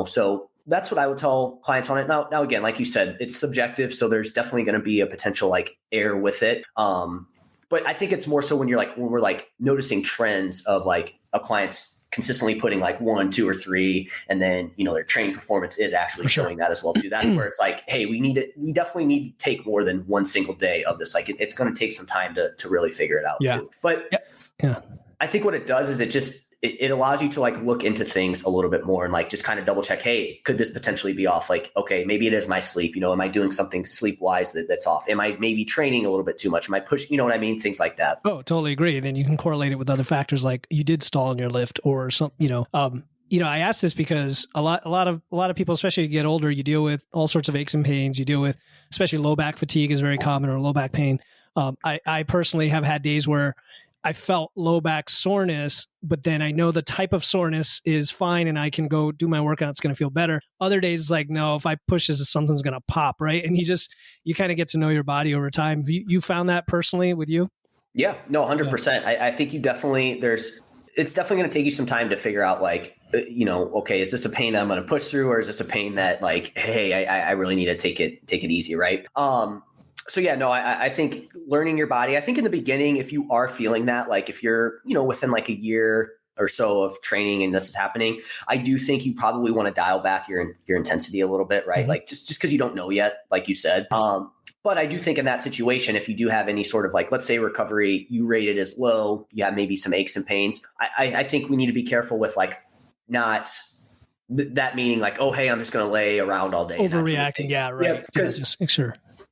So that's what I would tell clients on it. Now again, like you said, it's subjective. So there's definitely going to be a potential like error with it. But I think it's more so when we're like noticing trends of like a client's consistently putting like 1, 2, or 3, and then, their training performance is actually showing that as well too. That's where it's like, hey, we definitely need to take more than one single day of this. Like it's going to take some time to really figure it out too. But I think what it does is it allows you to like look into things a little bit more and like just kind of double check, hey, could this potentially be off? Like, okay, maybe it is my sleep. Am I doing something sleep wise that's off? Am I maybe training a little bit too much? Am I pushing? You know what I mean? Things like that. Oh, totally agree. Then you can correlate it with other factors like you did stall in your lift or something, I ask this because a lot of people, especially as you get older, you deal with all sorts of aches and pains. You deal with, especially low back fatigue is very common, or low back pain. I personally have had days where I felt low back soreness, but then I know the type of soreness is fine and I can go do my workout. It's going to feel better. Other days, it's like, no, if I push this, something's going to pop, right? And you kind of get to know your body over time. You found that personally with you? Yeah, no, 100%. I think it's definitely going to take you some time to figure out like, okay, is this a pain that I'm going to push through, or is this a pain that like, hey, I really need to take it easy, right? So yeah, no, I think learning your body, I think in the beginning, if you are feeling that, like if you're, within like a year or so of training and this is happening, I do think you probably want to dial back your intensity a little bit, right? Mm-hmm. Like just because you don't know yet, like you said. But I do think in that situation, if you do have any sort of like, let's say recovery, you rate it as low, you have maybe some aches and pains. I think we need to be careful with like not that meaning like, oh, hey, I'm just going to lay around all day. Overreacting. Yeah. Right. Yeah,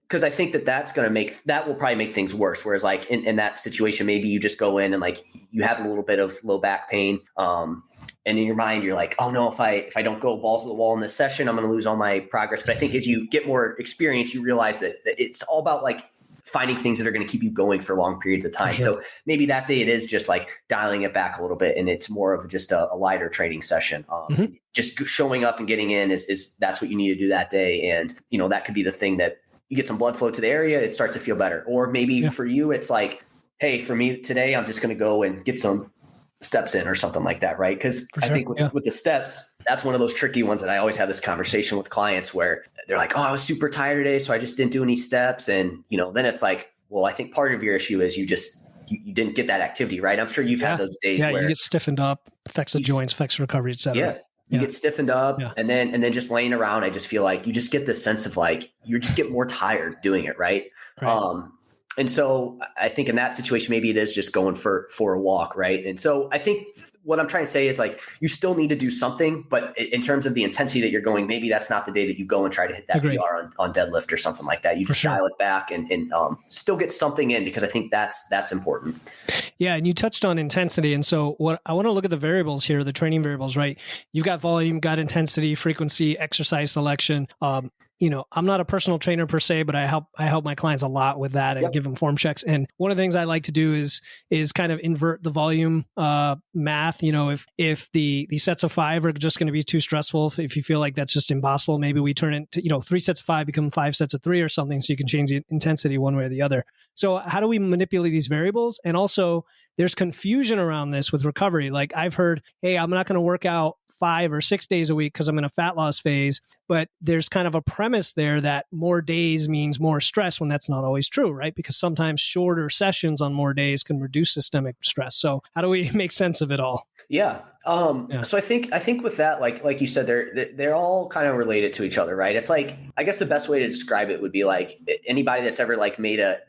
because I think that will probably make things worse. Whereas like in that situation, maybe you just go in and like you have a little bit of low back pain. And in your mind, you're like, oh no, if I don't go balls to the wall in this session, I'm going to lose all my progress. But I think as you get more experience, you realize that it's all about like finding things that are going to keep you going for long periods of time. Sure. So maybe that day it is just like dialing it back a little bit and it's more of just a lighter training session. Just showing up and getting in is that's what you need to do that day. And, that could be the thing that you get some blood flow to the area, it starts to feel better. Or maybe for you, it's like, hey, for me today, I'm just going to go and get some steps in or something like that, right? Because I think with the steps, that's one of those tricky ones that I always have this conversation with clients where they're like, oh, I was super tired today, so I just didn't do any steps. And, then it's like, well, I think part of your issue is you didn't get that activity, right? I'm sure you've had those days where you get stiffened up, affects the joints, affects recovery, et cetera. Yeah. You get stiffened up and then just laying around. I just feel like you just get this sense of like, you just get more tired doing it. Right. And so I think in that situation, maybe it is just going for a walk. Right. And so I think what I'm trying to say is like, you still need to do something, but in terms of the intensity that you're going, maybe that's not the day that you go and try to hit that PR on deadlift or something like that. You just dial it back and still get something in, because I think that's important. Yeah. And you touched on intensity. And so what I want to look at the variables here, the training variables, right? You've got volume, got intensity, frequency, exercise selection. I'm not a personal trainer per se, but I help my clients a lot with that and give them form checks. And one of the things I like to do is kind of invert the volume math. If the sets of 5 are just going to be too stressful, if you feel like that's just impossible, maybe we turn it to 3 sets of 5 become 5 sets of 3 or something, so you can change the intensity one way or the other. So how do we manipulate these variables? And also, there's confusion around this with recovery. Like I've heard, hey, I'm not going to work out 5 or 6 days a week because I'm in a fat loss phase. But there's kind of a premise there that more days means more stress, when that's not always true, right? Because sometimes shorter sessions on more days can reduce systemic stress. So how do we make sense of it all? Yeah. So I think with that, like you said, they're all kind of related to each other, right? It's like, I guess the best way to describe it would be like anybody that's ever like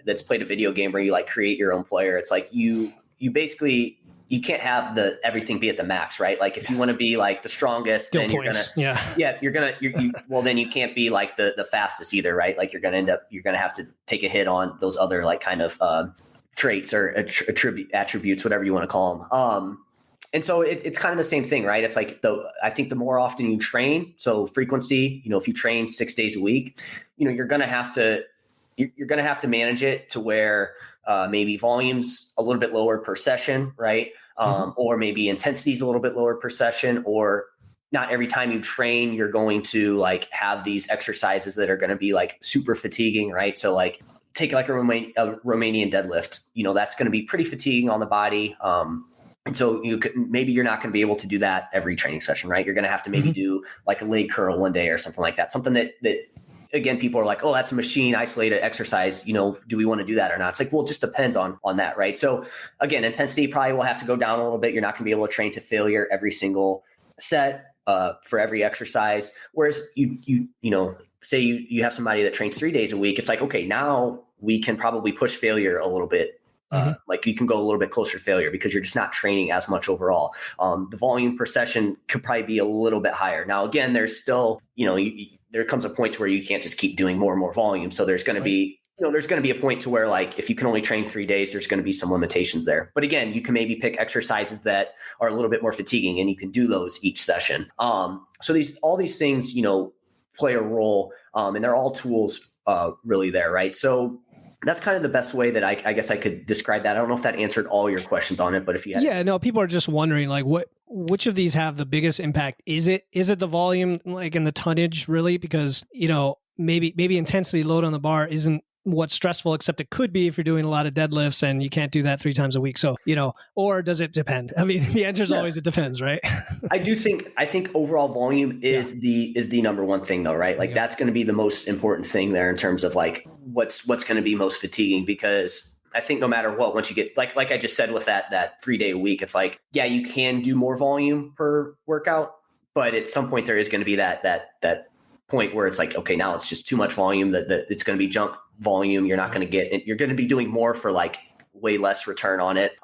that's played a video game where you like create your own player. It's like you basically you can't have everything be at the max, right? Like if you want to be like the strongest, Skill then points. then you can't be like the fastest either, right? Like you're going to have to take a hit on those other like kind of traits or attributes, whatever you want to call them. And so it's kind of the same thing, right? It's like I think the more often you train, so frequency, if you train 6 days a week, you're going to have to manage it to where maybe volume's a little bit lower per session, right? Or maybe intensity's a little bit lower per session, or not every time you train, you're going to like have these exercises that are going to be like super fatiguing, right? So like take like a Romanian deadlift, that's going to be pretty fatiguing on the body. And so maybe you're not going to be able to do that every training session, right? You're going to have to maybe do like a leg curl one day or something like that. Something that again, people are like, oh, that's a machine isolated exercise. Do we want to do that or not? It's like, well, it just depends on that, right? So again, intensity probably will have to go down a little bit. You're not going to be able to train to failure every single set for every exercise. Whereas say you have somebody that trains 3 days a week. It's like, okay, now we can probably push failure a little bit. Like you can go a little bit closer to failure because you're just not training as much overall. The volume per session could probably be a little bit higher. Now, again, there's still, there comes a point to where you can't just keep doing more and more volume. So there's going to be, there's going to be a point to where like, if you can only train 3 days, there's going to be some limitations there. But again, you can maybe pick exercises that are a little bit more fatiguing and you can do those each session. So all these things, play a role and they're all tools really there. Right. So that's kind of the best way that I guess I could describe that. I don't know if that answered all your questions on it, but if you had people are just wondering like which of these have the biggest impact? Is it the volume, like, and the tonnage really? Because, maybe intensity load on the bar isn't what's stressful, except it could be if you're doing a lot of deadlifts and you can't do that 3 times a week. So, or does it depend? I mean, the answer is always it depends, right? I think overall volume is the number one thing though, right? Like that's going to be the most important thing there in terms of like what's going to be most fatiguing, because I think no matter what, once you get like I just said with that 3 day a week, it's like, yeah, you can do more volume per workout, but at some point there is going to be that point where it's like, okay, now it's just too much volume that it's going to be junk volume. You're not going to get, you're going to be doing more for like way less return on it.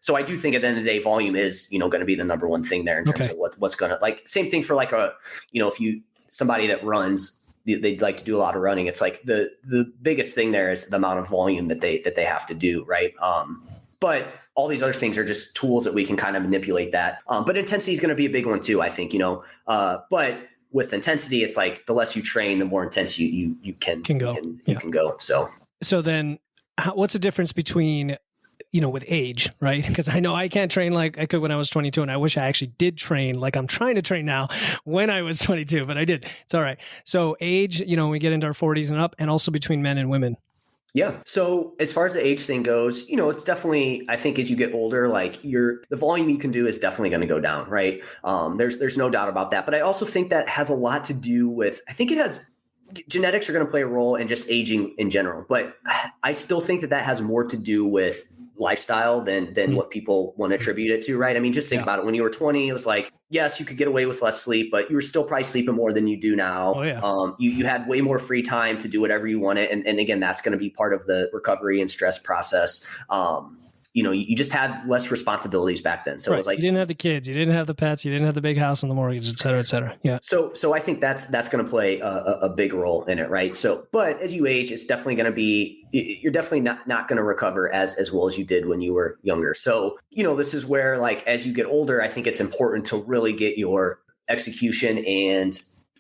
So I do think at the end of the day, volume is, going to be the number one thing there in terms of what's going to, like, same thing for like if somebody that runs, they'd like to do a lot of running. It's like the biggest thing there is the amount of volume that they have to do. Right. But all these other things are just tools that we can kind of manipulate that. But intensity is going to be a big one too, I think, but with intensity, it's like the less you train, the more intense you can go. You can go. So then what's the difference between, with age, right? Because I know I can't train like I could when I was 22, and I wish I actually did train like I'm trying to train now when I was 22, but I did. It's all right. So age, we get into our 40s and up, and also between men and women. Yeah. So as far as the age thing goes, it's definitely, I think as you get older, like the volume you can do is definitely going to go down, right? There's no doubt about that. But I also think that has a lot to do with, I think genetics are going to play a role in just aging in general. But I still think that has more to do with lifestyle than what people want to attribute it to, right? I mean, just think about it. When you were 20, it was like, yes, you could get away with less sleep, but you were still probably sleeping more than you do now. Oh, yeah. You had way more free time to do whatever you wanted. And again, that's going to be part of the recovery and stress process. You just had less responsibilities back then. So it was like, you didn't have the kids, you didn't have the pets, you didn't have the big house and the mortgage, et cetera, et cetera. Yeah. So I think that's going to play a big role in it. Right. So, but as you age, it's definitely going to be, you're definitely not going to recover as well as you did when you were younger. So, this is where, like, as you get older, I think it's important to really get your execution and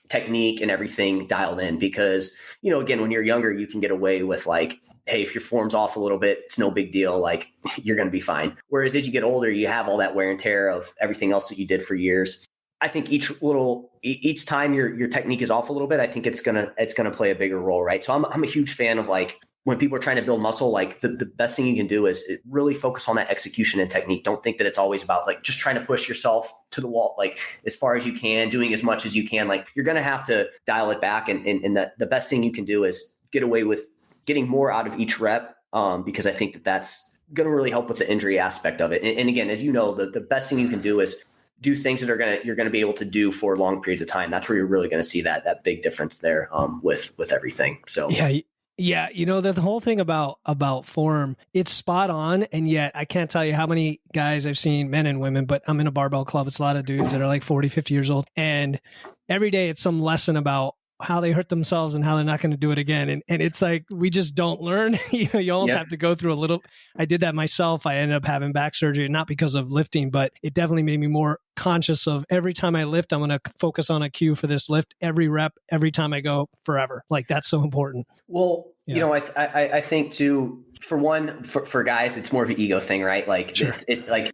technique and everything dialed in, because, again, when you're younger, you can get away with like, hey, if your form's off a little bit, it's no big deal. Like, you're going to be fine. Whereas as you get older, you have all that wear and tear of everything else that you did for years. I think each time your technique is off a little bit, I think it's gonna play a bigger role, right? So I'm a huge fan of, like, when people are trying to build muscle, like the best thing you can do is really focus on that execution and technique. Don't think that it's always about like just trying to push yourself to the wall, like as far as you can, doing as much as you can. Like, you're going to have to dial it back. And the best thing you can do is get away with getting more out of each rep. Because I think that's going to really help with the injury aspect of it. And again, as you know, the best thing you can do is do things that you're going to be able to do for long periods of time. That's where you're really going to see that big difference there with everything. So yeah. Yeah, the whole thing about form, it's spot on, and yet I can't tell you how many guys I've seen, men and women, but I'm in a barbell club. It's a lot of dudes that are like 40, 50 years old, and every day it's some lesson about how they hurt themselves and how they're not going to do it again. And it's like, we just don't learn. You almost have to go through a little. I did that myself. I ended up having back surgery, not because of lifting, but it definitely made me more conscious of every time I lift, I'm going to focus on a cue for this lift, every rep, every time I go, forever. Like, that's so important. Well, I think too, for one, for guys, it's more of an ego thing, right? Like, sure.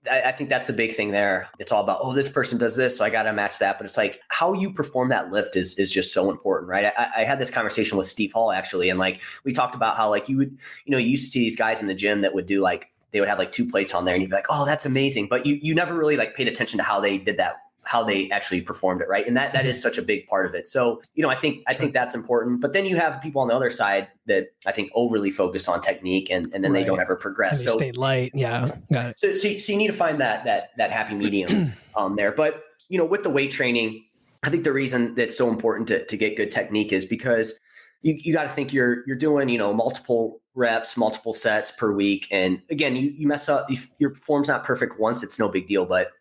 I think that's the big thing there. It's all about, this person does this, so I got to match that. But it's like, how you perform that lift is just so important, right? I had this conversation with Steve Hall, actually. And like, we talked about how like you used to see these guys in the gym that would do like, they would have like 2 plates on there and you'd be like, oh, that's amazing. But you never really like paid attention to how they did that, how they actually performed it, right? And that is such a big part of it. So, I think that's important. But then you have people on the other side that I think overly focus on technique and then they don't ever progress. So stay light. Yeah. Got it. So you need to find that happy medium there. But, with the weight training, I think the reason that's so important to get good technique is because you got to think you're doing, multiple reps, multiple sets per week. And again, you mess up, if your form's not perfect once, it's no big deal, but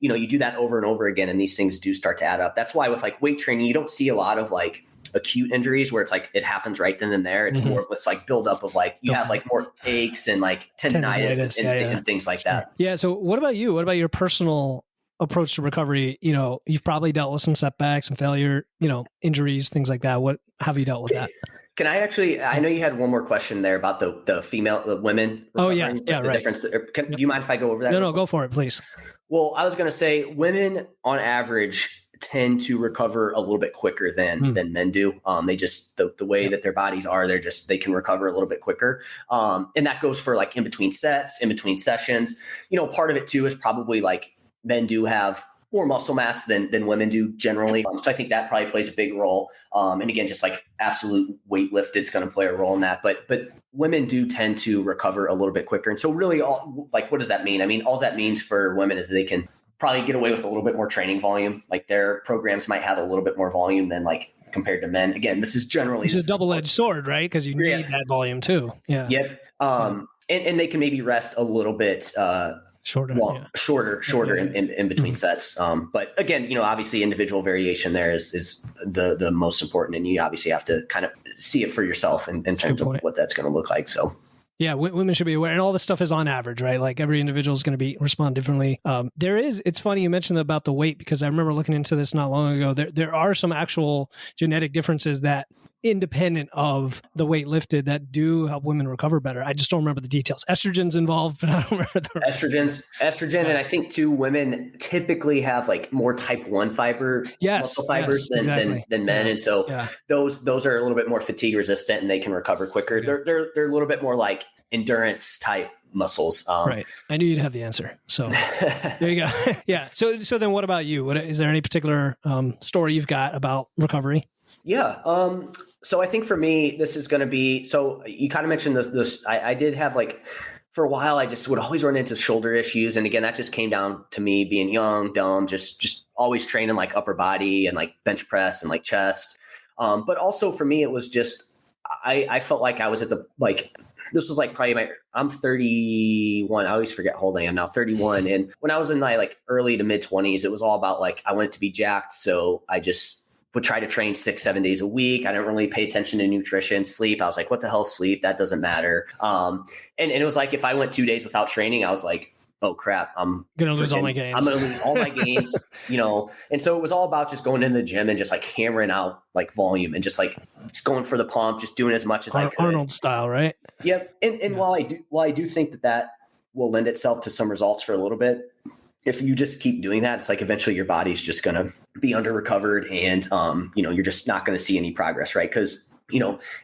you do that over and over again. And these things do start to add up. That's why with like weight training, you don't see a lot of like acute injuries where it's like, it happens right then and there. It's more of this like buildup of like, you have like more aches and like tendinitis and things like that. Yeah. So what about you? What about your personal approach to recovery? You've probably dealt with some setbacks and failure, injuries, things like that. What have you dealt with that? Can I actually, I know you had one more question there about the women. Oh yeah. Yeah. The right. difference. Do you mind if I go over that? No, go for it, please. Well, I was going to say women on average tend to recover a little bit quicker than men do. They just, the way that their bodies are, they can recover a little bit quicker. And that goes for like in between sets, in between sessions. Part of it too is probably like men do have more muscle mass than women do generally. So I think that probably plays a big role. And again, just like absolute weight lift, it's going to play a role in that. But women do tend to recover a little bit quicker. And so really, what does that mean? I mean, all that means for women is they can probably get away with a little bit more training volume. Like their programs might have a little bit more volume than like compared to men. Again, this is generally it's a double-edged sword, right? Because you need that volume too. Yeah. Yep. And they can maybe rest a little bit shorter in between sets. But again, obviously individual variation there is the most important, and you obviously have to kind of see it for yourself in terms of what that's going to look like. So. Yeah, women should be aware, and all this stuff is on average, right? Like every individual is going to respond differently. It's funny you mentioned about the weight, because I remember looking into this not long ago. There are some actual genetic differences that, independent of the weight lifted, that do help women recover better. I just don't remember the details. Estrogen's involved, but I don't remember the rest. Estrogen, and I think too, women typically have like more type 1 muscle fibers than men, and so those are a little bit more fatigue resistant, and they can recover quicker. Yeah. They're a little bit more like endurance type muscles. Right. I knew you'd have the answer. So there you go. Yeah. So then what about you? Is there any particular story you've got about recovery? Yeah. So I think for me, this is going to be, so you kind of mentioned this, I did have like, for a while, I just would always run into shoulder issues. And again, that just came down to me being young, dumb, just always training like upper body and like bench press and like chest. But also for me, it was just, I felt like I was at the, like, this was like probably I'm 31. I always forget how old I am now, 31. And when I was in my like early to mid 20s, it was all about like, I wanted to be jacked. So I just would try to train 6-7 days a week. I didn't really pay attention to nutrition, sleep. I was like, what the hell is sleep? That doesn't matter. And it was like, if I went 2 days without training, I was like, oh crap, I'm going to lose all my gains. I'm going to lose all my gains, And so it was all about just going in the gym and just like hammering out like volume and just going for the pump, just doing as much as I could. Arnold style, right? Yep. And while I do think that will lend itself to some results for a little bit, if you just keep doing that, it's like eventually your body's just going to be under recovered, and you're just not going to see any progress, right? Because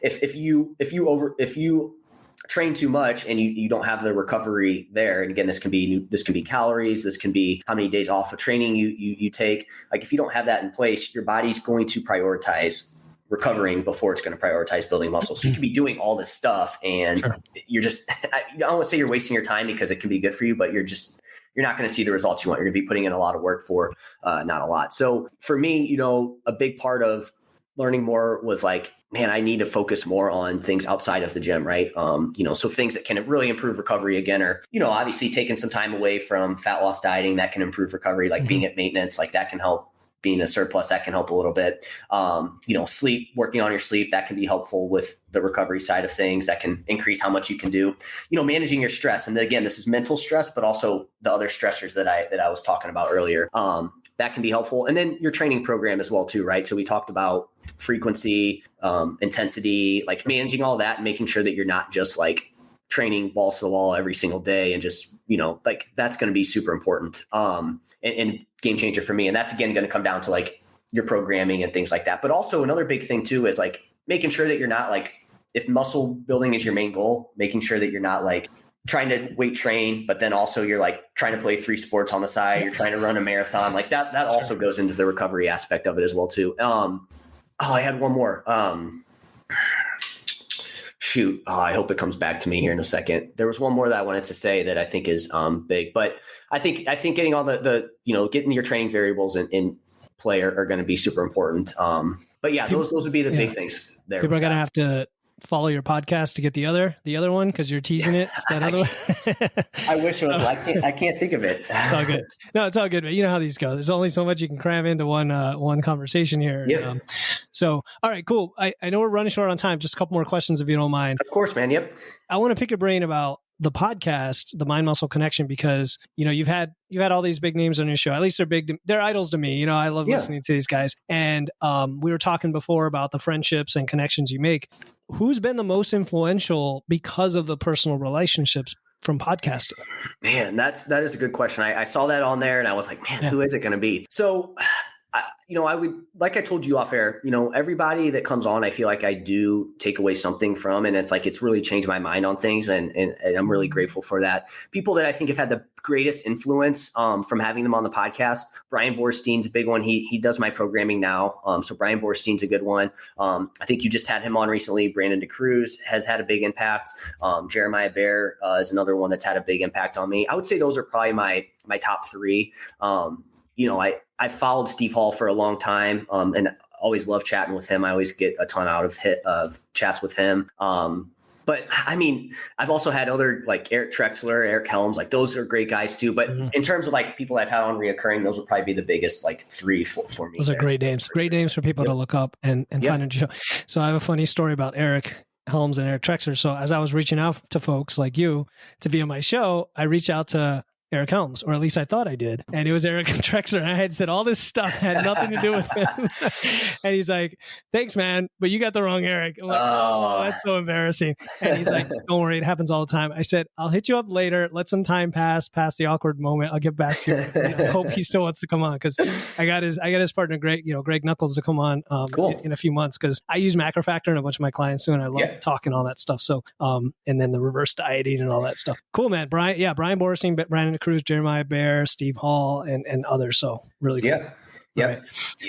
if you train too much and you don't have the recovery there, and again, this can be calories, this can be how many days off of training you take. Like if you don't have that in place, your body's going to prioritize recovering before it's going to prioritize building muscle. So you can be doing all this stuff, and you're just, I don't want to say you're wasting your time, because it can be good for you, but you're not going to see the results you want. You're going to be putting in a lot of work for not a lot. So for me, a big part of learning more was like, man, I need to focus more on things outside of the gym, right? So things that can really improve recovery again are, obviously taking some time away from fat loss dieting that can improve recovery, like being at maintenance, like that can help. Being a surplus, that can help a little bit. Sleep, working on your sleep, that can be helpful with the recovery side of things. That can increase how much you can do. Managing your stress, and again, this is mental stress, but also the other stressors that I was talking about earlier. That can be helpful, and then your training program as well too, right? So we talked about frequency, intensity, like managing all that, and making sure that you're not just like training balls to the wall every single day, and just like that's going to be super important. And game changer for me. And that's again going to come down to like your programming and things like that. But also another big thing too is like making sure that you're not like, if muscle building is your main goal, making sure that you're not like trying to weight train, but then also you're like trying to play 3 sports on the side. You're trying to run a marathon like that. That also goes into the recovery aspect of it as well too. I had one more. I hope it comes back to me here in a second. There was one more that I wanted to say that I think is big, but I think getting all the getting your training variables in play are going to be super important. But yeah, those would be the big things there. People are going to have to follow your podcast to get the other one because you're teasing it. It's that other one. I wish it was. I can't think of it. It's all good. No, it's all good. But you know how these go. There's only so much you can cram into one conversation here. Yep. So, all right, cool. I know we're running short on time. Just a couple more questions if you don't mind. Of course, man. Yep. I want to pick your brain about the podcast, the Mind Muscle Connection, because you've had all these big names on your show. At least they're idols to me. I love listening to these guys. And we were talking before about the friendships and connections you make. Who's been the most influential because of the personal relationships from podcasting? Man, that is a good question. I saw that on there and I was like, man, who is it going to be? So, I would, like I told you off air, everybody that comes on, I feel like I do take away something from, and it's like, it's really changed my mind on things. And I'm really grateful for that. People that I think have had the greatest influence from having them on the podcast, Brian Borstein's a big one. He does my programming now. So Brian Borstein's a good one. I think you just had him on recently. Brandon DeCruz has had a big impact. Jeremiah Bear is another one that's had a big impact on me. I would say those are probably my top 3. I followed Steve Hall for a long time and always love chatting with him. I always get a ton out of chats with him. But I mean, I've also had other like Eric Trexler, Eric Helms, like those are great guys too. But in terms of like people I've had on reoccurring, those would probably be the biggest like 3 for me. Those are great names. Great names for people to look up and find a show. So I have a funny story about Eric Helms and Eric Trexler. So as I was reaching out to folks like you to be on my show, I reached out to Eric Helms, or at least I thought I did. And it was Eric Trexler. And I had said all this stuff had nothing to do with him. And he's like, thanks, man, but you got the wrong Eric. I'm like, oh, that's so embarrassing. And he's like, don't worry, it happens all the time. I said, I'll hit you up later. Let some time pass past the awkward moment. I'll get back to you. And I hope he still wants to come on because I got his partner, Greg Knuckles, to come on in a few months because I use Macrofactor and a bunch of my clients too. And I love talking all that stuff. So, and then the reverse dieting and all that stuff. Cool, man. Brian Borstein, Brandon Cruz, Jeremiah Bear, Steve Hall, and others. So really cool. Yeah. Right.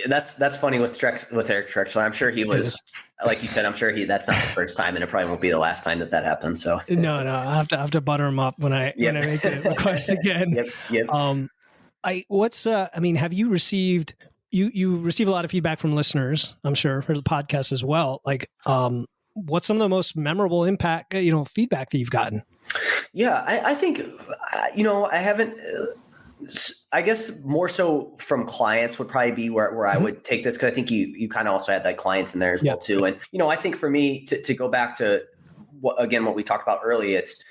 That's funny with Eric Trexler. I'm sure he was, like you said, that's not the first time, and it probably won't be the last time that happens. So no, I have to butter him up when I make the request again. Yep. Have you received? You receive a lot of feedback from listeners, I'm sure, for the podcast as well. Like, what's some of the most memorable feedback that you've gotten? Yeah, I think, I haven't, I guess more so from clients would probably be where I would take this. Cause I think you kind of also had like clients in there as well too. And, I think for me to go back to what we talked about earlier, it's,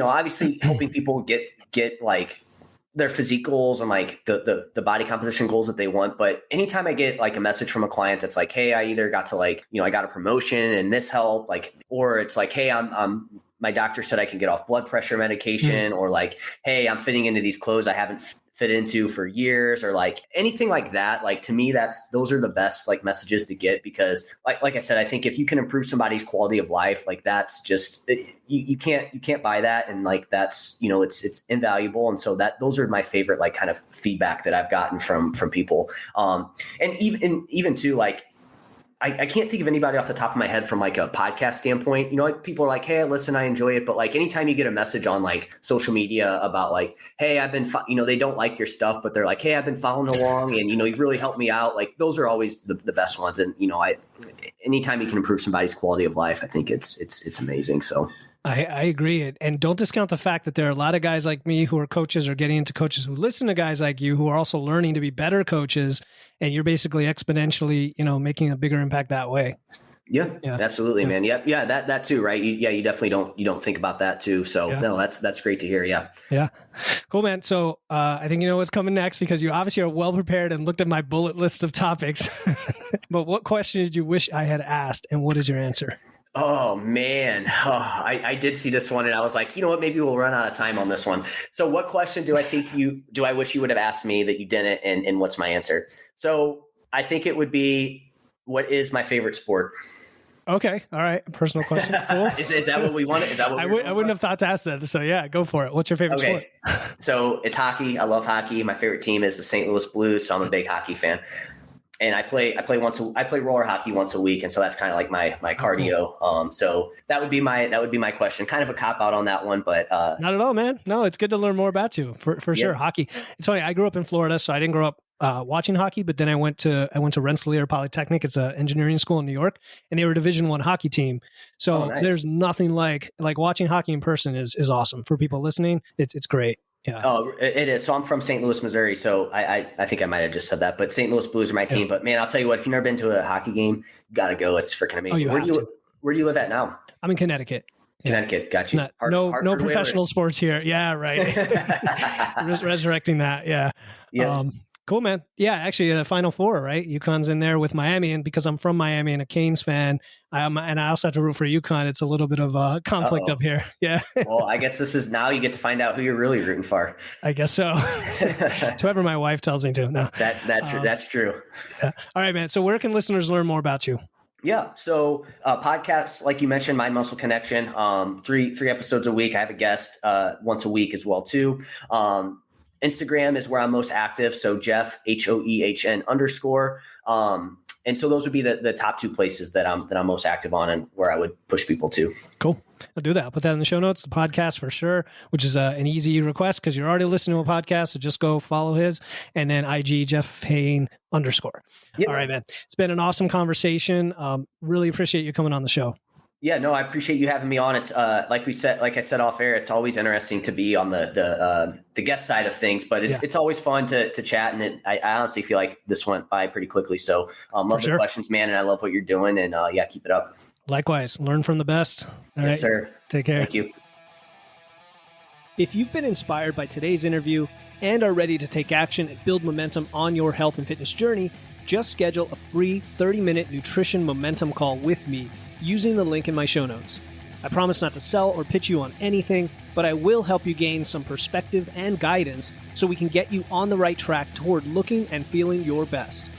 obviously helping people get like their physique goals and like the body composition goals that they want. But anytime I get like a message from a client that's like, hey, I either got to like, I got a promotion and this helped, like, or it's like, hey, my doctor said I can get off blood pressure medication, or like, hey, I'm fitting into these clothes I haven't fit into for years, or like anything like that. Like, to me, those are the best like messages to get, because like I said, I think if you can improve somebody's quality of life, like that's just, you can't buy that. And like, that's, it's invaluable. And so those are my favorite, like kind of feedback that I've gotten from people. And even too, like, I can't think of anybody off the top of my head from like a podcast standpoint. You know, like people are like, hey, listen, I enjoy it. But like anytime you get a message on like social media about like, hey, I've been, they don't like your stuff, but they're like, hey, I've been following along and, you've really helped me out. Like those are always the best ones. And, anytime you can improve somebody's quality of life, I think it's amazing. So I agree. And don't discount the fact that there are a lot of guys like me who are coaches or getting into coaches who listen to guys like you who are also learning to be better coaches. And you're basically exponentially, making a bigger impact that way. Yeah, absolutely, man. Yep. Yeah. That too. Right. You definitely don't think about that too. So no, that's great to hear. Yeah. Yeah. Cool, man. So I think you know what's coming next because you obviously are well prepared and looked at my bullet list of topics. But what question did you wish I had asked? And what is your answer? Oh man. I did see this one and I was like, you know what, maybe we'll run out of time on this one. So what question do I wish you would have asked me that you didn't? And what's my answer? So I think it would be, what is my favorite sport? Okay. All right. Personal question. Cool. Is that what we wanted? Is that what I wouldn't have thought to ask that. So yeah, go for it. What's your favorite sport? So it's hockey. I love hockey. My favorite team is the St. Louis Blues. So I'm a big hockey fan. And I play roller hockey once a week, and so that's kind of like my cardio. Cool. So that would be my question. Kind of a cop out on that one, but not at all, man. No, it's good to learn more about you for sure. Hockey. It's funny. I grew up in Florida, so I didn't grow up watching hockey, but then I went to Rensselaer Polytechnic. It's an engineering school in New York, and they were a Division I hockey team. So There's nothing like watching hockey in person is awesome for people listening. It's great. Yeah. Oh, it is. So I'm from St. Louis, Missouri. So I think I might have just said that, but St. Louis Blues are my team. But man, I'll tell you what, if you've never been to a hockey game, you got to go. It's freaking amazing. Where do you live at now? I'm in Connecticut. Connecticut. Got you. No professional sports here. Yeah. Right. Resurrecting that. Yeah. Yeah. Cool, man. Yeah, actually, the Final Four, right? UConn's in there with Miami, and because I'm from Miami and a Canes fan, and I also have to root for UConn. It's a little bit of a conflict up here. Yeah. Well, I guess this is now you get to find out who you're really rooting for. I guess so. It's whoever my wife tells me to. No, that's true. Yeah. All right, man. So where can listeners learn more about you? Yeah. So podcasts, like you mentioned, Mind Muscle Connection, 3 episodes a week. I have a guest once a week as well too. Instagram is where I'm most active. So Jeff, HOEHN _. And so those would be the top 2 places that I'm most active on and where I would push people to. Cool. I'll do that. I'll put that in the show notes, the podcast for sure, which is an easy request because you're already listening to a podcast. So just go follow his, and then IG Jeff Hoehn _. Yep. All right, man. It's been an awesome conversation. Really appreciate you coming on the show. Yeah, no, I appreciate you having me on. It's like I said off air, it's always interesting to be on the guest side of things, but it's always fun to chat. And I honestly feel like this went by pretty quickly. So love the questions, man. And I love what you're doing, and keep it up. Likewise, learn from the best. All right, sir. Take care. Thank you. If you've been inspired by today's interview and are ready to take action and build momentum on your health and fitness journey, just schedule a free 30-minute nutrition momentum call with me using the link in my show notes. I promise not to sell or pitch you on anything, but I will help you gain some perspective and guidance so we can get you on the right track toward looking and feeling your best.